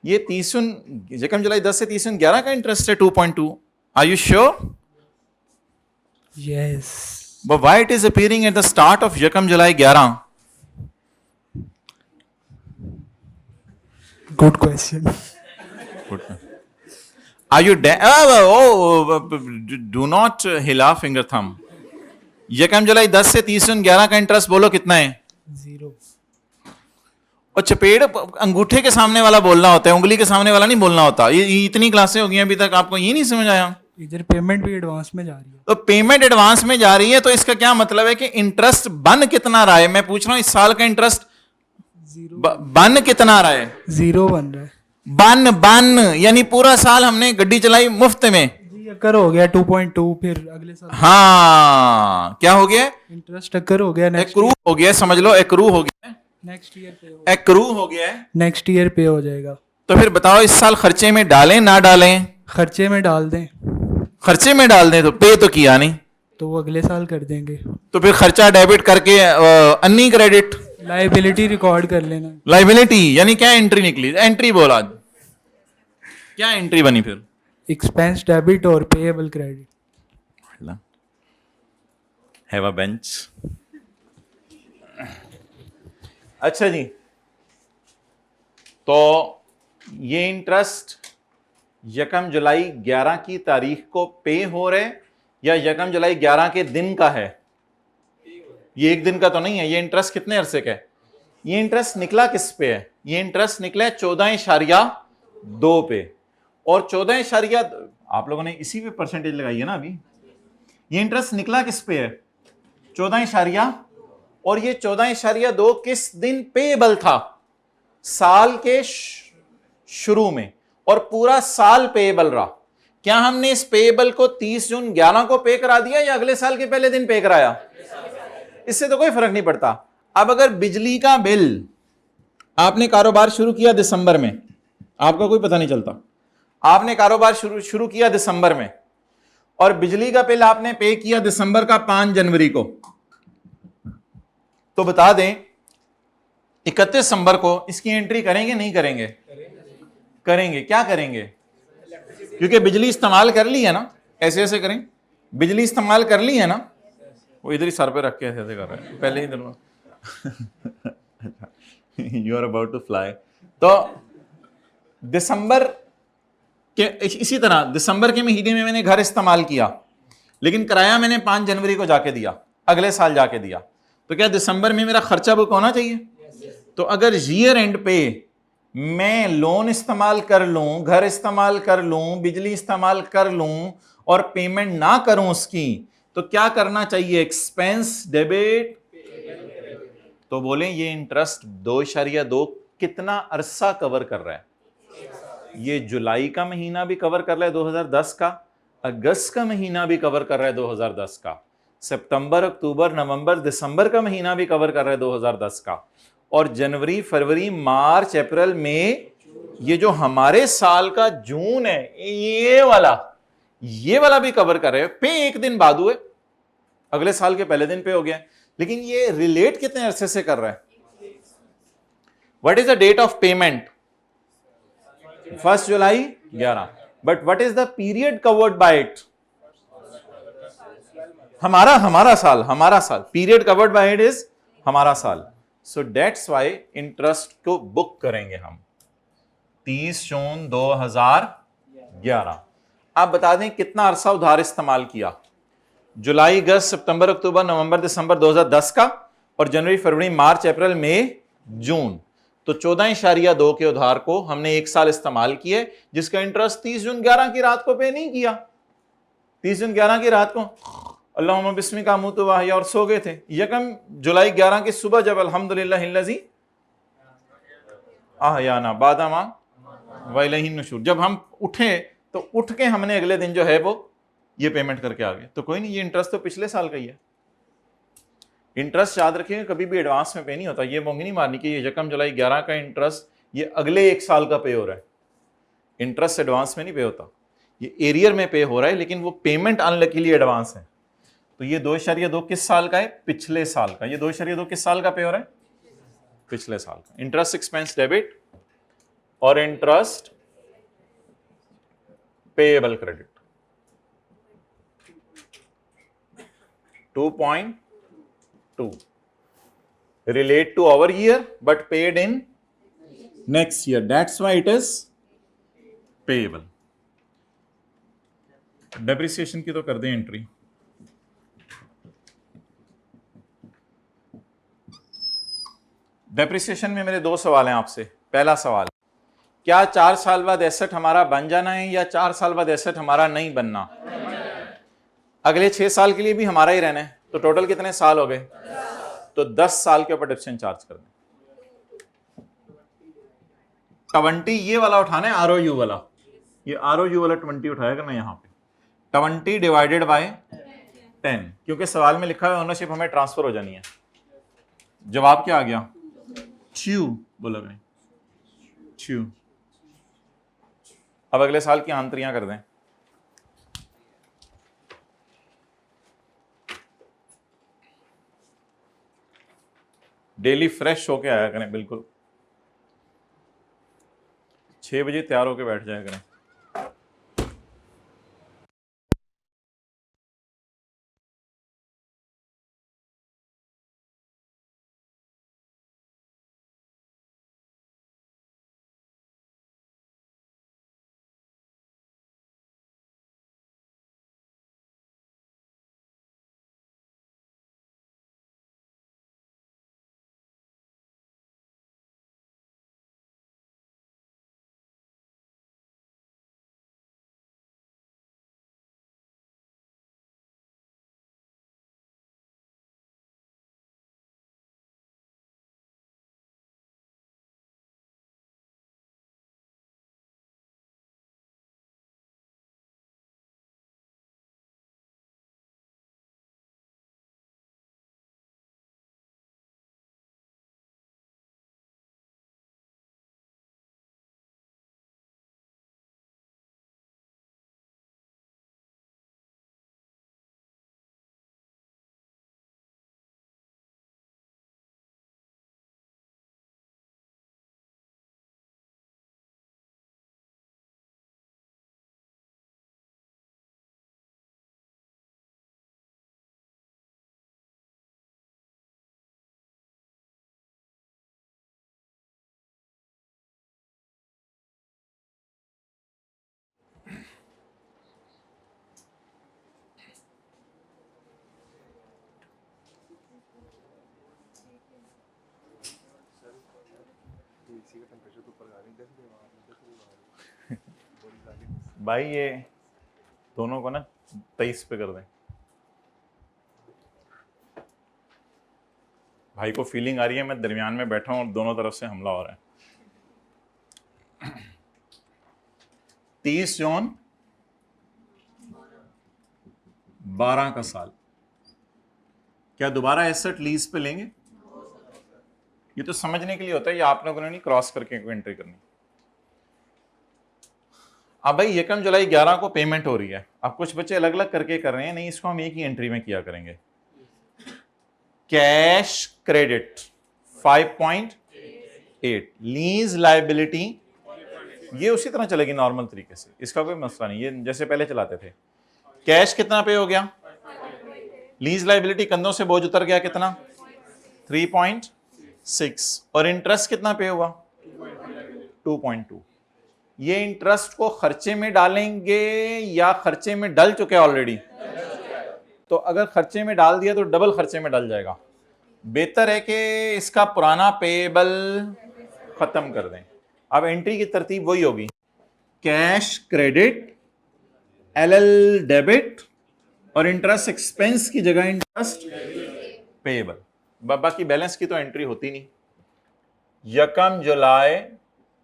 ये 30 जून, यकम जुलाई 10 से 30 जून 11 का इंटरेस्ट है 2.2। Are you sure? Yes. But why it is appearing at the start of Yakam July 11? Good question. Are you do not hila finger thumb. यकम जुलाई 10 से 30 जून 11 का इंटरेस्ट बोलो कितना है? 0। और चपेट अंगूठे के सामने वाला बोलना होता है, उंगली के सामने वाला नहीं बोलना होता। ये इतनी क्लासें हो गई अभी तक, आपको ये नहीं समझ आया? इधर पेमेंट भी एडवांस में जा रही है। तो पेमेंट एडवांस में जा रही है, तो इसका क्या मतलब है कि इंटरेस्ट बन कितना रहा है? मैं पूछ रहा हूं, इस साल का इंटरेस्ट 0 बन कितना रहा है? 0 बन रहा है बन यानी पूरा साल हमने गड्डी चलाई मुफ्त में। जी। अकर हो गया 2.2, फिर अगले साल हाँ, क्या हो गया? इंटरेस्ट अकर हो गया, एक्रू हो गया, समझ लो एक्रू हो गया, नेक्स्ट ईयर पे होगा। एक्रू हो गया है। नेक्स्ट ईयर पे हो जाएगा। तो फिर बताओ इस साल खर्चे में डालें ना डालें? खर्चे में डाल दें खर्चे में डाल दें तो पे तो किया नहीं, तो वो अगले साल कर देंगे। तो फिर खर्चा डेबिट करके अन्नी क्रेडिट लाइबिलिटी रिकॉर्ड कर लेना। लाइबिलिटी यानी क्या एंट्री निकली? एंट्री बोला, क्या एंट्री बनी फिर? एक्सपेंस डेबिट और payable credit. Have a bench. अच्छा जी, तो ये इंटरेस्ट यकम जुलाई 11 की तारीख को पे हो रहे या यकम जुलाई 11 के दिन का है? ये एक दिन का तो नहीं है। ये इंटरेस्ट कितने अरसे का है? ये इंटरेस्ट निकला किस पे है? ये इंटरेस्ट निकला है 14.2 पे। और 14, आप लोगों ने इसी पे परसेंटेज लगाई है ना अभी। ये इंटरेस्ट निकला किस पे है? 14, और ये 14.2 किस दिन पेबल था? साल के शुरू में, और पूरा साल पेबल रहा। क्या हमने इस पेबल को 30 जून 11 को पे करा दिया या अगले साल के पहले दिन पे कराया? इससे तो कोई फर्क नहीं पड़ता। अब अगर बिजली का बिल आपने कारोबार शुरू किया दिसंबर में, आपका कोई पता नहीं चलता, आपने कारोबार शुरू किया दिसंबर में और बिजली का बिल आपने पे किया दिसंबर का 5 जनवरी को, तो बता दें 31 दिसंबर को इसकी एंट्री करेंगे नहीं करेंगे? करेंगे। क्या करेंगे? क्योंकि बिजली इस्तेमाल कर ली है ना। ऐसे ऐसे करें, बिजली इस्तेमाल कर ली है ना। वो इधर ही सर पे रख के ऐसे ऐसे कर रहे हैं पहले ही दिन में। You are about to fly. तो दिसंबर के, इसी तरह दिसंबर के महीने में मैंने घर इस्तेमाल किया, लेकिन किराया मैंने 5 जनवरी को जाके दिया, अगले साल जाके दिया, तो क्या दिसंबर में मेरा खर्चा बुक होना चाहिए? तो अगर ईयर एंड पे मैं लोन इस्तेमाल कर लूं, घर इस्तेमाल कर लूं, बिजली इस्तेमाल कर लूं और पेमेंट ना करूं उसकी, तो क्या करना चाहिए? Expense debit. तो बोलें ये इंटरेस्ट 2.2 कितना अरसा कवर कर रहा है? ये जुलाई का महीना भी कवर कर रहा है 2010 का, अगस्त का महीना भी कवर कर रहा है 2010 का, सितंबर, अक्टूबर, नवंबर, दिसंबर का महीना भी कवर कर रहा है 2010 का, और जनवरी, फरवरी, मार्च, अप्रैल, मई, ये जो हमारे साल का जून है ये वाला भी कवर कर रहे हैं। पे एक दिन बाद हुए, अगले साल के पहले दिन पे हो गया, लेकिन ये रिलेट कितने अरसे से कर रहा है? What is the date of payment? 1 July 11। But what is the period covered by it? हमारा साल period covered by it is हमारा साल। सो डेट्स वाई इंटरेस्ट को बुक करेंगे हम 30 जून 2011। आप बता दें कितना अरसा उधार इस्तेमाल किया? जुलाई, अगस्त, सितंबर, अक्टूबर, नवंबर, दिसंबर 2010 का, और जनवरी, फरवरी, मार्च, अप्रैल, मई, जून। तो 14.2 के उधार को हमने एक साल इस्तेमाल किए, जिसका इंटरेस्ट 30 जून 11 की रात को पे नहीं किया। 30 जून 11 की रात को अल्लाहुम्मा बिस्मिका मुतु वाहिया और सो गए थे। यकम जुलाई 11 की सुबह जब अल्हम्दुलिल्लाहिल्लज़ी अहयाना बादामा व इलैहि नुशूर, जब हम उठे तो उठ के हमने अगले दिन जो है वो ये पेमेंट करके आ गए। तो कोई नहीं, ये इंटरेस्ट तो पिछले साल का ही है। इंटरेस्ट याद रखिएगा कभी भी एडवांस में पे नहीं होता। ये मोंगी नहीं मारनी कि ये यकम जुलाई 11 का इंटरेस्ट ये अगले एक साल का पे हो रहा है। इंटरेस्ट एडवांस में नहीं पे होता, ये एरियर में पे हो रहा है, लेकिन वो पेमेंट अनलकीली एडवांस है। तो ये 2.2 किस साल का है? पिछले साल का। ये 2.2 किस साल का पे हो रहा है? पिछले साल का। इंटरेस्ट एक्सपेंस डेबिट और interest payable credit 2.2 relate to our year but paid in next year. That's why it is payable. Depreciation की तो कर दें एंट्री। डेप्रिसिएशन में मेरे दो सवाल हैं आपसे। पहला सवाल, क्या 4 साल बाद एसेट हमारा बन जाना है या 4 साल बाद एसेट हमारा नहीं बनना? अगले 6 साल के लिए भी हमारा ही रहना है, तो टोटल कितने साल हो गए? तो 10 साल के ऊपर डिप्रेशन चार्ज कर दें। 20 ये वाला उठाना है, ROU वाला, ये ROU वाला 20 उठाया करना यहां पे, 20 डिवाइडेड बाय 10, क्योंकि सवाल में लिखा है ओनरशिप हमें ट्रांसफर हो जानी है। जवाब क्या आ गया? ट्यू बोला करें, ट्यू। अब अगले साल की आंतरियां कर दें। डेली फ्रेश होके आया करें, बिल्कुल 6 बजे तैयार होके बैठ जाया करें। भाई ये दोनों को ना 23 पे कर दें। भाई को फीलिंग आ रही है मैं दरमियान में बैठा हूं और दोनों तरफ से हमला हो रहा है। 30 जून 12 का साल, क्या दोबारा एसेट लीज पे लेंगे? ये तो समझने के लिए होता है, ये आप लोगों ने नहीं क्रॉस करके कोई एंट्री करनी। अब भाई 1 जुलाई 11 को पेमेंट हो रही है, अब कुछ बच्चे अलग अलग करके कर रहे हैं, नहीं इसको हम एक ही एंट्री में किया करेंगे। कैश क्रेडिट 5.8, लीज लायबिलिटी ये उसी तरह चलेगी नॉर्मल तरीके से, इसका कोई मसला नहीं, ये जैसे पहले चलाते थे। कैश कितना पे हो गया? लीज लायबिलिटी कंधों से बोझ उतर गया, कितना? 3.6, और इंटरेस्ट कितना पे हुआ? 2.2। ये इंटरेस्ट को खर्चे में डालेंगे या खर्चे में डल चुके ऑलरेडी? तो अगर खर्चे में डाल दिया तो डबल खर्चे में डल जाएगा। बेहतर है कि इसका पुराना पेएबल खत्म कर दें। अब एंट्री की तरतीब वही होगी, कैश क्रेडिट, एलएल डेबिट, और इंटरेस्ट एक्सपेंस की जगह इंटरेस्ट पेएबल। बाकी बैलेंस की तो एंट्री होती नहीं। 1 जुलाई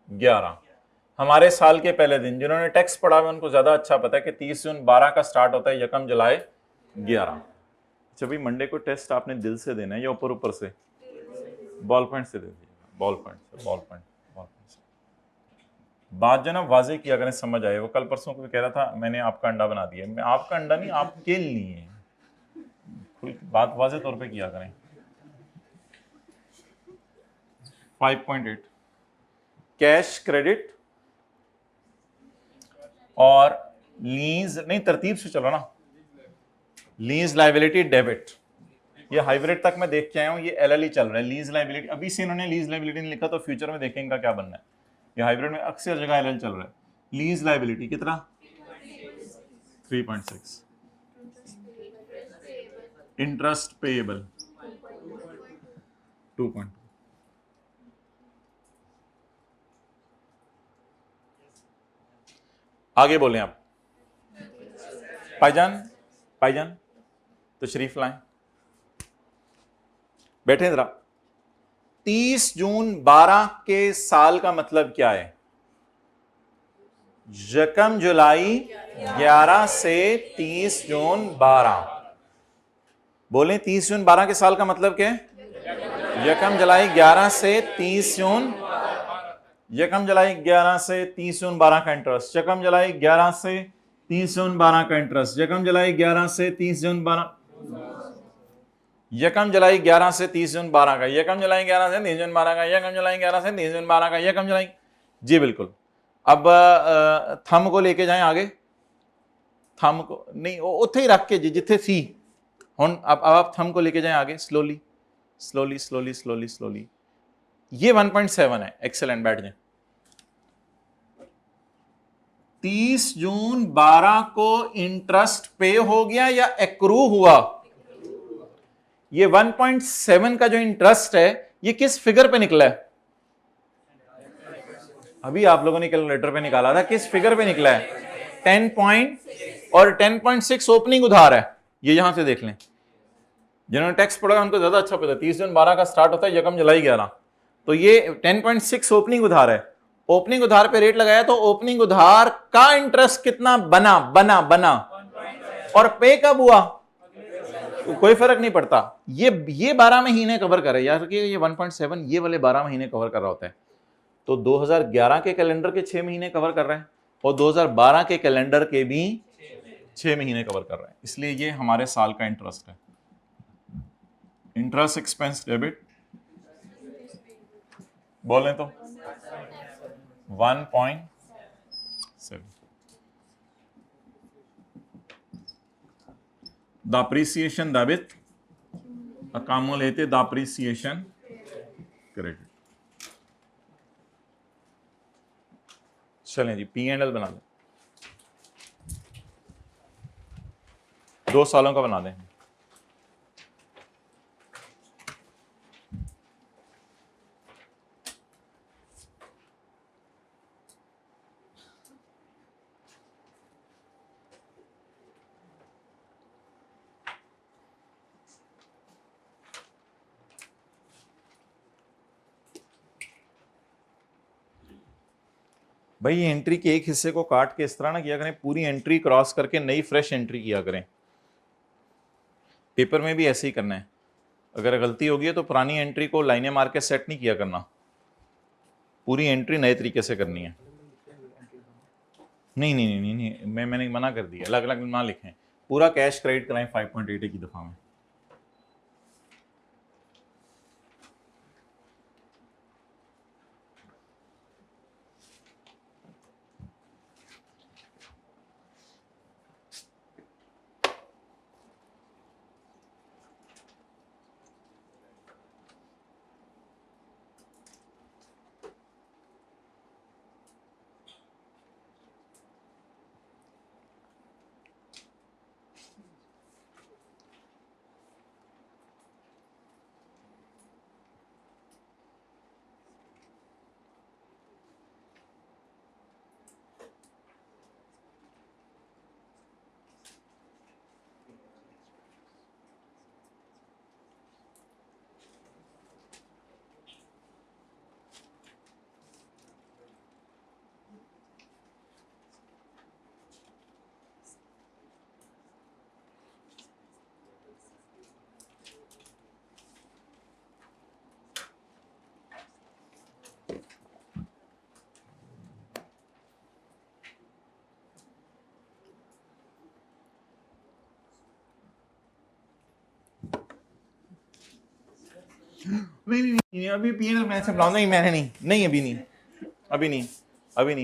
11 हमारे साल के पहले दिन, जिन्होंने टैक्स पढ़ा हुआ उनको ज्यादा अच्छा पता है कि 30 जून 12 का स्टार्ट होता है, 1 जुलाई 11। अच्छा भाई, मंडे को टेस्ट आपने दिल से देना है या ऊपर ऊपर से? बॉल पॉइंट से दे दीजिएगा, बॉल पॉइंट से, बॉल पॉइंट से। बात जो ना वाजे किया करें, समझ आए। वो कल परसों को कह रहा था मैंने आपका अंडा बना दिया, मैं आपका अंडा नहीं, आपके लिए। बात वाजे तौर पे किया करें। 5.8 कैश क्रेडिट और लीज, नहीं तरतीब से चलो ना, लीज लायबिलिटी डेबिट, ये हाइब्रिड तक मैं देख के आया हूं, ये एलएलई चल रहा है। लीज लायबिलिटी अभी से इन्होंने लीज लायबिलिटी नहीं लिखा, तो फ्यूचर में देखेंगे क्या बनना है। ये हाइब्रिड में अक्सर जगह एलएल चल रहा है। लीज लायबिलिटी कितना? 3.6, इंटरेस्ट पेएबल 2.2। आगे बोलें आप। भाईजान, भाईजान तो शरीफ लाएं, बैठे जरा। 30 जून 12 के साल का मतलब क्या है? यकम जुलाई 11 से 30 जून 12। बोलें 30 जून 12 के साल का मतलब क्या है? यकम जुलाई 11 से 30 जून, यकम जुलाई 11 से 30 जून 12 का इंटरेस्ट, यकम जुलाई 11 से 30 जून 12 का इंटरेस्ट, यकम जुलाई 11 से 30 जून 12, यकम जुलाई 11 से 30 जून 12 का, यकम जुलाई 11 से 30 जून 12 का, यकम जुलाई 11 से 30 जून 12 का, यकम जुलाई। जी बिल्कुल। अब थंब को लेके जाएं आगे, थंब को नहीं उत्थे ही रख के जी जिथे सी हुन। अब आप थंब को लेके जाएं आगे, slowly slowly slowly slowly slowly. ये 1.7 है, एक्सेलेंट, बैठ जाएं। 30 जून 12 को इंटरेस्ट पे हो गया या एक्रू हुआ? ये 1.7 का जो इंटरेस्ट है ये किस फिगर पे निकला है? अभी आप लोगों ने कैलकुलेटर पे निकाला था, किस फिगर पे निकला है? 10 पॉइंट और 10.6 ओपनिंग उधार है। ये यहां से देख लें, जिन्होंने टैक्स पढ़ा उनको ज्यादा अच्छा पता है। 30 जून 12 का स्टार्ट होता है यकम जुलाई 11, तो ये 10.6 ओपनिंग उधार है। ओपनिंग उधार पे रेट लगाया तो ओपनिंग उधार का इंटरेस्ट कितना बना? बना और पे कब हुआ? कोई फर्क नहीं पड़ता। ये 12 महीने कवर करे यार, कि ये 1.7 ये वाले 12 महीने कवर कर रहा होता है। तो 2011 के कैलेंडर के 6 महीने कवर कर रहा है और 2012 के कैलेंडर के भी 6 महीने कवर कर रहा है, इसलिए ये हमारे साल का इंटरेस्ट है। इंटरेस्ट एक्सपेंस डेबिट बोलें तो 1.7। The appreciation debit accumulated the appreciation credit। चलें जी, P&L बना दें, 2 सालों का बना दें। भाई ये एंट्री के एक हिस्से को काट के इस तरह ना किया करें, पूरी एंट्री क्रॉस करके नई फ्रेश एंट्री किया करें। पेपर में भी ऐसे ही करना है। अगर गलती होगी तो पुरानी एंट्री को लाइनें मार के सेट नहीं किया करना, पूरी एंट्री नए तरीके से करनी है। नहीं, मैंने मना कर दिया, अलग अलग ना लिखें, पूरा कैश क्रेडिट कराएं 5.8 की दफा में। नहीं अभी P&L मैं से बनाऊंगा। नहीं मैंने नहीं अभी नहीं।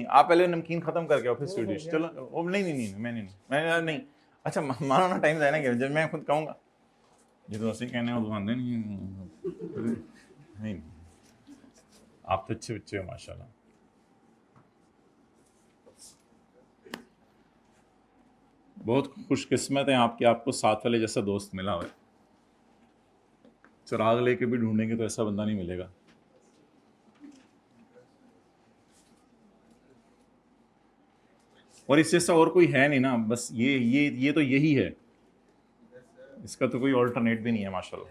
आप पहले नमकीन खत्म करके आओ फिर स्वीट डिश। चलो नहीं मैंने नहीं। अच्छा मानो ना टाइम जाए ना, जब मैं खुद कहूँगा ये तो ऐसे कहने वो आंदे नहीं। आप तो अच्छे बच्चे हो माशाल्लाह। बहुत खुशकिस्मत है आपके, आपको साथ वाले जैसा दोस्त मिला हुआ है। चिराग लेके भी ढूंढेंगे तो ऐसा बंदा नहीं मिलेगा। और इससे ऐसा और कोई है नहीं ना, बस ये तो यही है, इसका तो कोई ऑल्टरनेट भी नहीं है माशाल्लाह,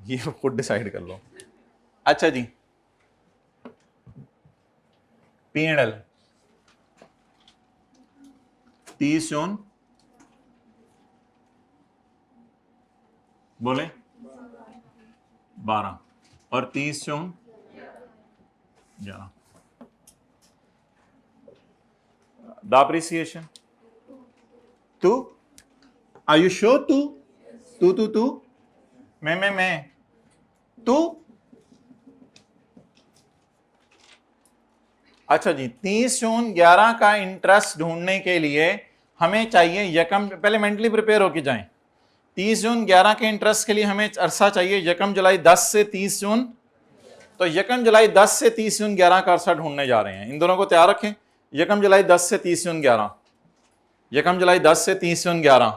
ये खुद डिसाइड कर लो। अच्छा जी, P&L 30 जून बोले 12 और 30 जून 11। The appreciation 2, are you sure 2 मैं 2। अच्छा जी, 30 जून 11 का इंटरेस्ट ढूंढने के लिए हमें चाहिए यकम, पहले मेंटली प्रिपेयर होके जाएं। 30 जून 11 के इंटरेस्ट के लिए हमें अरसा चाहिए यकम जुलाई 10 से 30 जून, तो यकम जुलाई 10 से 30 जून 11 का अरसा ढूंढने जा रहे हैं। इन दोनों को तैयार रखें, यकम जुलाई 10 से 30 जून 11, यकम जुलाई 10 से 30 जून 11,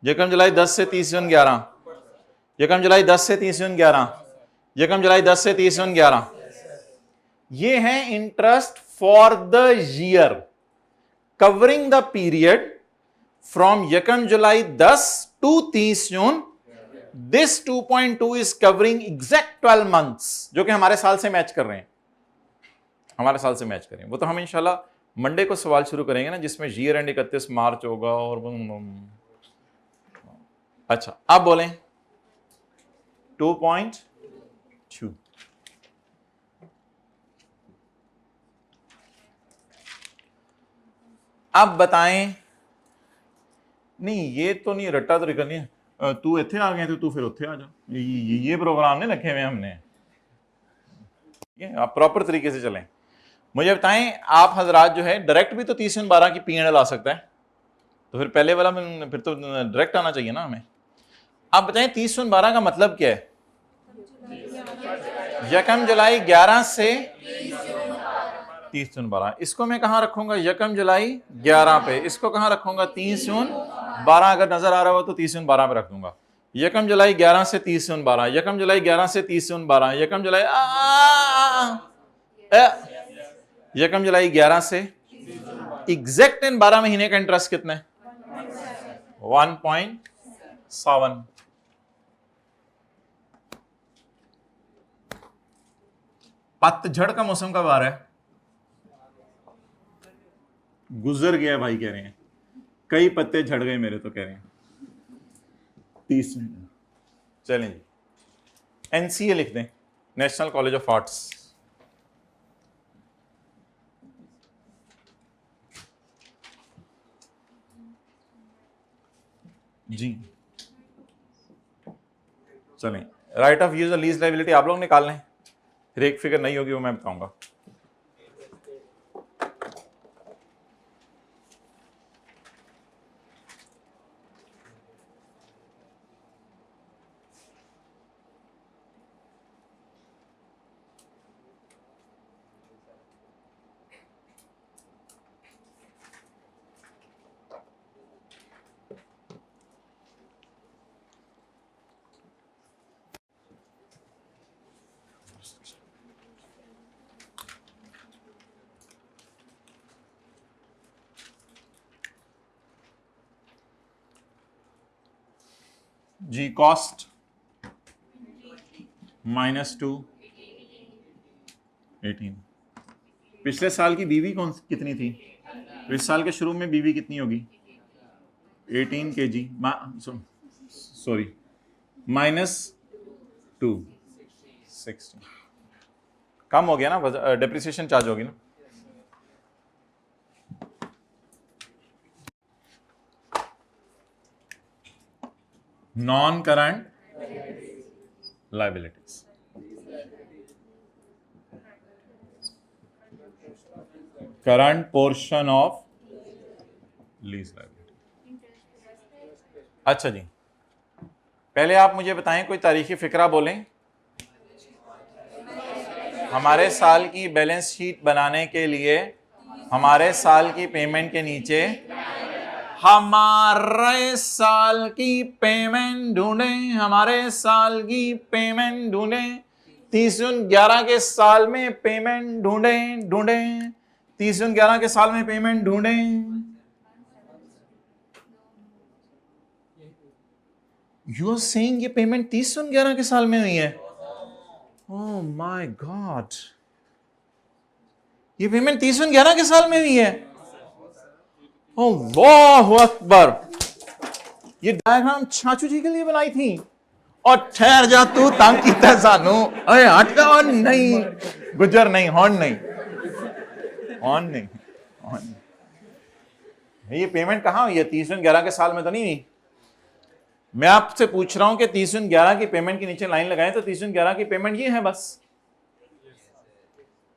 यकम जुलाई 10 से 30 जून 11, यकम जुलाई 10 से 30 जून 11, यकम जुलाई 10 से 30 जून 11। ये है interest for the year covering the period from यकम जुलाई 10 to 30 June. This 2.2 is covering exact 12 months, जो कि हमारे साल से मैच कर रहे हैं, हमारे साल से मैच करें। वो तो हम इंशाल्लाह मंडे को सवाल शुरू करेंगे ना, जिसमें ईयर एंड 31 मार्च होगा और अच्छा आप बोलें 2.2। अब बताएं, नहीं ये तो नहीं, रट्टा तो निकल नहीं है, तू इत्थे आ गया तो तू फिर उत्थे आ जा, ये प्रोग्राम नहीं रखे हुए हमने, आप प्रॉपर तरीके से चलें। मुझे बताएं आप हजरात जो है, डायरेक्ट भी तो 30/12 की P&L आ सकता है, तो फिर पहले वाला फिर तो डायरेक्ट आना चाहिए ना हमें। आप बताएं 30/12 का मतलब क्या है? यकम जुलाई 11 से 30/12। इसको मैं कहाँ रखूंगा? यकम जुलाई 11 पे। इसको कहाँ रखूंगा? 30/12। अगर नजर आ रहा हो तो 30/12 पे रख दूंगा। यकम जुलाई 11 से 30/12, यकम जुलाई 11 से 30/12, यकम जुलाई यकम जुलाई 11 से एग्जैक्ट इन 12 महीने का इंटरेस्ट कितना है? 1.7। पतझड़ का मौसम कब आ रहा है? गुजर गया भाई, कह रहे हैं कई पत्ते झड़ गए मेरे, तो कह रहे हैं 30। चलें जी, NCA लिख दें, नेशनल कॉलेज ऑफ आर्ट्स। जी चलें, right of use lease liability आप लोग निकाल लें, फिर एक फिगर नहीं होगी वो मैं बताऊंगा। जी कॉस्ट -2 18। पिछले साल की बीवी कितनी थी? इस साल के शुरू में बीवी कितनी होगी? 18 kg, सॉरी -2 60। कम हो गया ना, डेप्रिसिएशन चार्ज होगी ना। Non current liabilities, current portion of lease liability. अच्छा जी, पहले आप मुझे बताएं, कोई तारीखी फिक्रा बोलें। हमारे साल की बैलेंस शीट बनाने के लिए हमारे साल की पेमेंट के नीचे हमारे साल की पेमेंट ढूंढें, हमारे साल की पेमेंट ढूंढें। 30/11 के साल में पेमेंट ढूंढें ढूंढें, 30/11 के साल में पेमेंट ढूंढें। यू आर सेइंग ये पेमेंट 30/11 के साल में हुई है? ओह माय गॉड, ये पेमेंट 30/11 के साल में हुई है? अल्लाहु अकबर, ये डायग्राम चाचू जी के लिए बनाई थी। और ठहर जा, तू तंग कीता सानू। अरे हट जा, और नहीं गुजर नहीं, हॉर्न नहीं, हॉर्न नहीं, हॉर्न नहीं। ये पेमेंट कहां हुई है? 30/11 के साल में तो नहीं हुई। मैं आपसे पूछ रहा हूं कि 30/11 की पेमेंट के नीचे लाइन लगाएं तो 30/11 की पेमेंट ये है बस।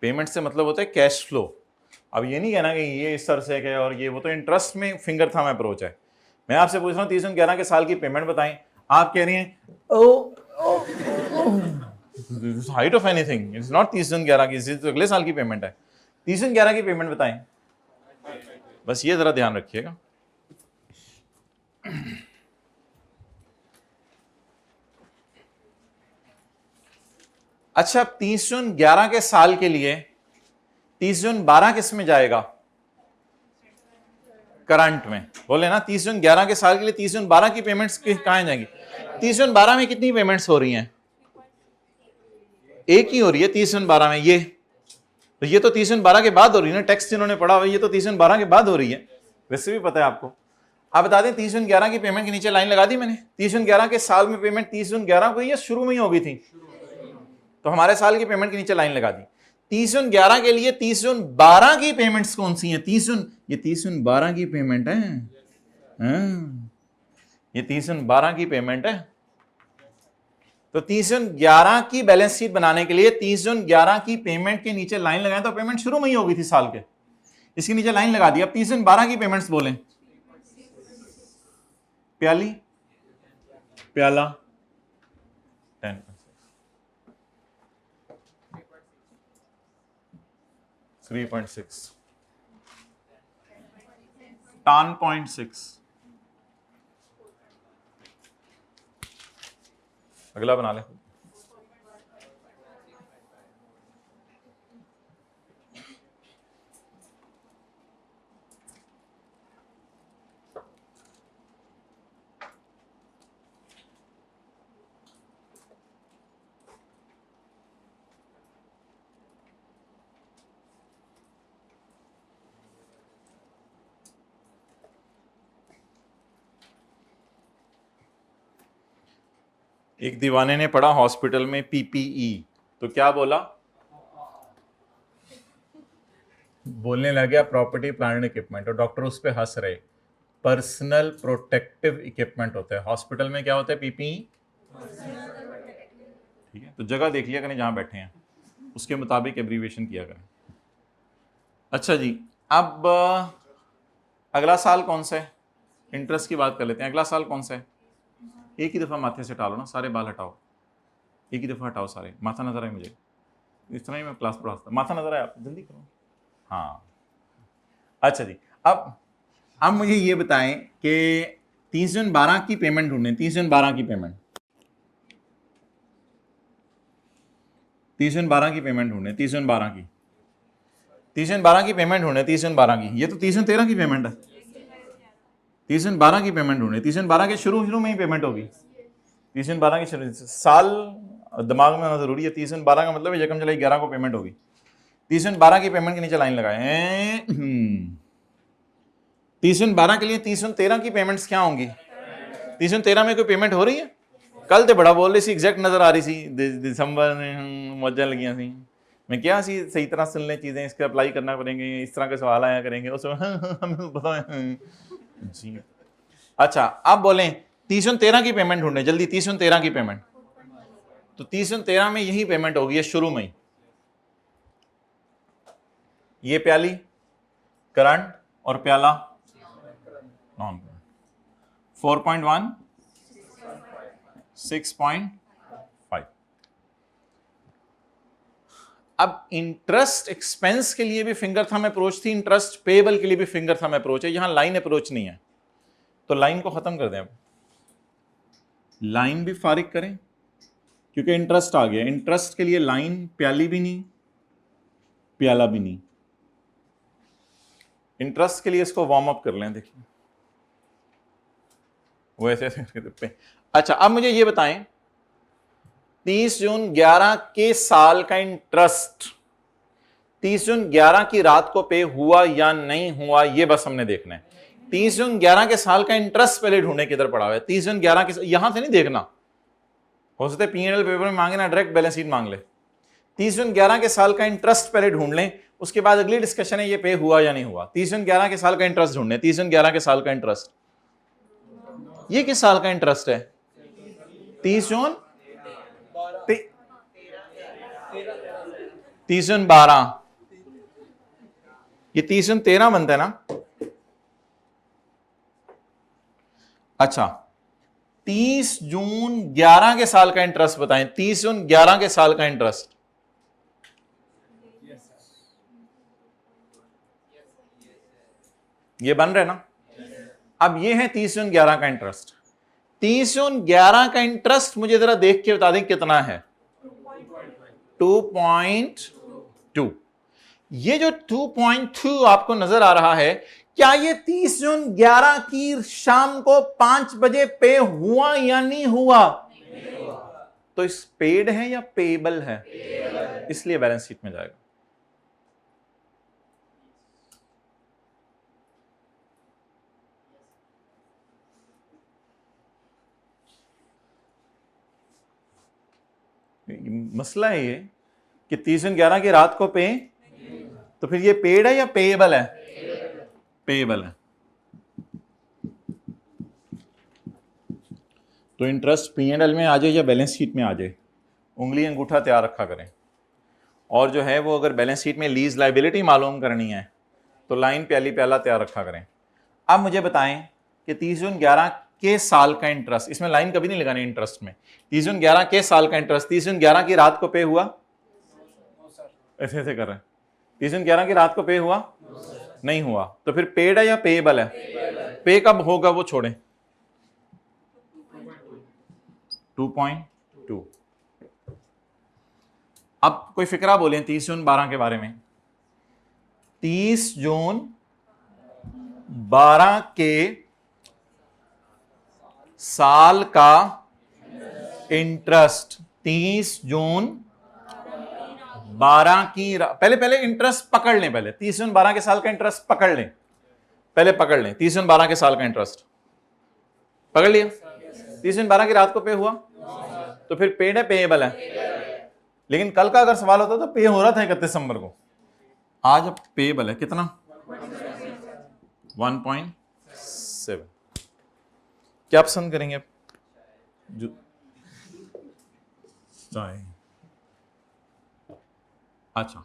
पेमेंट से मतलब होता है कैश फ्लो। अब ये नहीं कहना कि ये इस तरह से है और ये वो, तो इंटरेस्ट में फिंगर थंब अप्रोच है। मैं आपसे पूछ रहा हूँ 30/11 के साल की पेमेंट बताएं, आप कह रही हैं height of anything, it's not 30/11 की, तो अगले साल की पेमेंट है। 30/11 की पेमेंट बताएं, बस ये जरा ध्यान रखिएगा। अच्छा, 30/11 के साल के लिए 30/12 किस में जाएगा? करंट में। बोले ना 30/11 के साल के लिए 30/12 की पेमेंट्स कहां जाएंगी? 30/12 में कितनी पेमेंट्स हो रही हैं? एक ही हो रही है 30/12 में। ये तो ये तो 30/12 के बाद हो रही है ना, टेक्स्ट जिन्होंने पढ़ा हुआ, ये तो 30/12 के बाद हो रही है, वैसे भी पता है आपको। आप बता दें 30/11 की पेमेंट के नीचे लाइन लगा दी मैंने। 30/11 के साल में पेमेंट 30/11 को या शुरू में ही हो गई थी? तो हमारे साल की पेमेंट के नीचे लाइन लगा दी। 30/11 के लिए 30/12 की पेमेंट्स कौन सी हैं? ये 30/12 की पेमेंट है। ये 30/12 की पेमेंट है। तो 30/11 की बैलेंस शीट बनाने के लिए 30/11 की पेमेंट के नीचे लाइन लगाएं तो पेमेंट शुरू में ही हो गई थी साल के। इसके नीचे लाइन लगा दी। अब 30/12 की पेमेंट्स बोलें। प्याली, प्याला 10, 3.6, tan 0.6। अगला बना ले। एक दीवाने ने पढ़ा हॉस्पिटल में पीपीई, तो क्या बोला? बोलने लग गया प्रॉपर्टी प्लांट एंड इक्विपमेंट, और डॉक्टर उस पर हंस रहे। पर्सनल प्रोटेक्टिव इक्विपमेंट होता है हॉस्पिटल में। क्या होता है? पीपीई। ठीक है, तो जगह देख लिया करें जहां बैठे हैं, उसके मुताबिक एब्रीविएशन किया करें। अच्छा जी, अब अगला साल कौन सा है? इंटरेस्ट की बात कर लेते हैं। अगला साल कौन सा है? एक ही दफ़ा माथे से टालो ना, सारे बाल हटाओ, एक ही दफ़ा हटाओ सारे। माथा नजर आए मुझे, इस तरह ही मैं क्लास पढ़ाता। माथा नजर आए, आप जल्दी करो। हाँ, अच्छा जी, अब मुझे ये बताएं कि 30/12 की पेमेंट ढूंढें। 30/12 की पेमेंट, 30/12 की पेमेंट ढूंढें। 30/12 की, 30/12 की पेमेंट ढूंढें। 30/12 की, ये तो 30/13 की पेमेंट है। 30/12 की पेमेंट ढूंढे। 30/12 के शुरू में ही पेमेंट होगी। 30/12 के शुरू, साल दिमाग में होना जरूरी है। 30/12 का मतलब है यकम जुलाई 11 को पेमेंट होगी। 30/12 की पेमेंट के नीचे लाइन लगाए। 30/12 के लिए 30/13 की पेमेंट्स क्या होंगी? 30/13 में कोई पेमेंट हो रही है? कल तो बड़ा बोल रही सी, एग्जैक्ट नजर आ रही सी, दिसंबर में मौजा लगियां सी। मैं क्या सी सही तरह सुन लें चीजें, इसके अप्लाई करना पड़ेंगे, इस तरह के सवाल आया करेंगे उस हमें पता है जी। अच्छा, आप बोलें 30/13 की पेमेंट ढूंढे जल्दी। 30/13 की पेमेंट, तो 30/13 में यही पेमेंट होगी, शुरू में ही। ये प्याली करंट और प्याला नॉन करंट। 4.1, 6.5। अब इंटरेस्ट एक्सपेंस के लिए भी फिंगर थंब अप्रोच थी, इंटरेस्ट पेएबल के लिए भी फिंगर थंब अप्रोच है। यहां लाइन अप्रोच नहीं है, तो लाइन को खत्म कर दें। अब लाइन भी फारिग करें क्योंकि इंटरेस्ट आ गया, इंटरेस्ट के लिए लाइन प्याली भी नहीं प्याला भी नहीं। इंटरेस्ट के लिए इसको वार्म अप कर लें, देखिए वो ऐसे पे। अच्छा अब मुझे ये बताएं 30 जून 11 के साल का इंटरेस्ट 30 जून 11 की रात को पे हुआ या नहीं हुआ, ये बस हमने देखना है। 30 जून 11 के साल का इंटरेस्ट पहले ढूंढने किधर पड़ा हुआ है। 30 जून 11 के, यहां से नहीं देखना, हो सकता है P&L पेपर में मांगे ना, डायरेक्ट बैलेंस शीट मांग ले। 30 जून 11 के साल का इंटरेस्ट पहले ढूंढ लें, उसके बाद अगली डिस्कशन है ये पे हुआ या नहीं हुआ। 30 जून 11 के साल का इंटरेस्ट ढूंढने, 30 जून 11 के साल का इंटरेस्ट, ये किस साल का इंटरेस्ट है? 30 जून 30 जून 12, ये 30 जून 13 बनता है ना। अच्छा 30 जून 11 के साल का इंटरेस्ट बताएं, 30 जून 11 के साल का इंटरेस्ट। ये बन रहे ना। अब ये है 30 जून 11 का इंटरेस्ट। 30 जून 11 का इंटरेस्ट मुझे जरा देख के बता दें कितना है? 2.2। ये जो 2.2 आपको नजर आ रहा है, क्या ये 30 जून 11 की शाम को 5 बजे पे हुआ या नहीं हुआ? तो इस पेड है या पेएबल है? इसलिए बैलेंस शीट में जाएगा। मसला है ये कि 30 जून 11 की रात को पे, तो फिर ये पेड है या पेएबल है? पेएबल है। तो इंटरेस्ट P&L में आ जाए या बैलेंस शीट में आ जाए, उंगली अंगूठा तैयार रखा करें। और जो है वो अगर बैलेंस शीट में लीज लाइबिलिटी मालूम करनी है तो लाइन प्याली प्याला तैयार रखा करें। अब मुझे बताएं कि 30 जून 11 के साल का इंटरेस्ट, इसमें लाइन कभी नहीं लगानी इंटरेस्ट में। 30 जून 11 के साल का इंटरेस्ट 30 जून 11 की रात को पे हुआ? ऐसे ऐसे कर रहे हैं। 30 जून 11 की रात को पे हुआ? नहीं हुआ। तो फिर पेड है या पेएबल है? पे कब होगा वो छोड़ें। 2.2। अब कोई फिक्रा बोले 30 जून 12 के बारे में। 30 जून 12 के साल का इंटरेस्ट, 30 जून 12 की पहले पहले इंटरेस्ट पकड़ लें, पहले 30 जून 12 के साल का इंटरेस्ट पकड़ लें, पहले पकड़ लें। 30 जून 12 के साल का इंटरेस्ट पकड़ लिया। 30 जून 12 की रात को पे हुआ, तो फिर पेड है पेएबल है? लेकिन कल का अगर सवाल होता तो पे हो रहा था 31 दिसंबर को, आज अब पेएबल है। कितना? 1.7। क्या पसंद करेंगे? जो चाय। अच्छा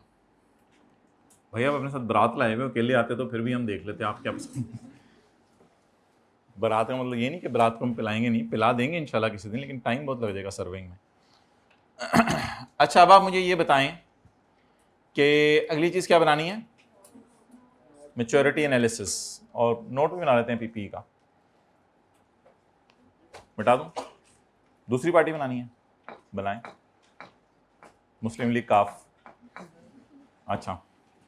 भैया आप अपने साथ बारात लाए हुए, अकेले आते तो फिर भी हम देख लेते आप क्या पसंद। बारात का मतलब ये नहीं कि बारात को हम पिलाएंगे नहीं, पिला देंगे इंशाल्लाह किसी दिन, लेकिन टाइम बहुत लग जाएगा सर्विंग में। अच्छा अब आप मुझे ये बताएं कि अगली चीज़ क्या बनानी है? मैच्योरिटी एनालिसिस, और नोट भी बना लेते हैं पीपी का। मिटा दूं? दूसरी पार्टी बनानी है, बनाएं। मुस्लिम लीग काफ। अच्छा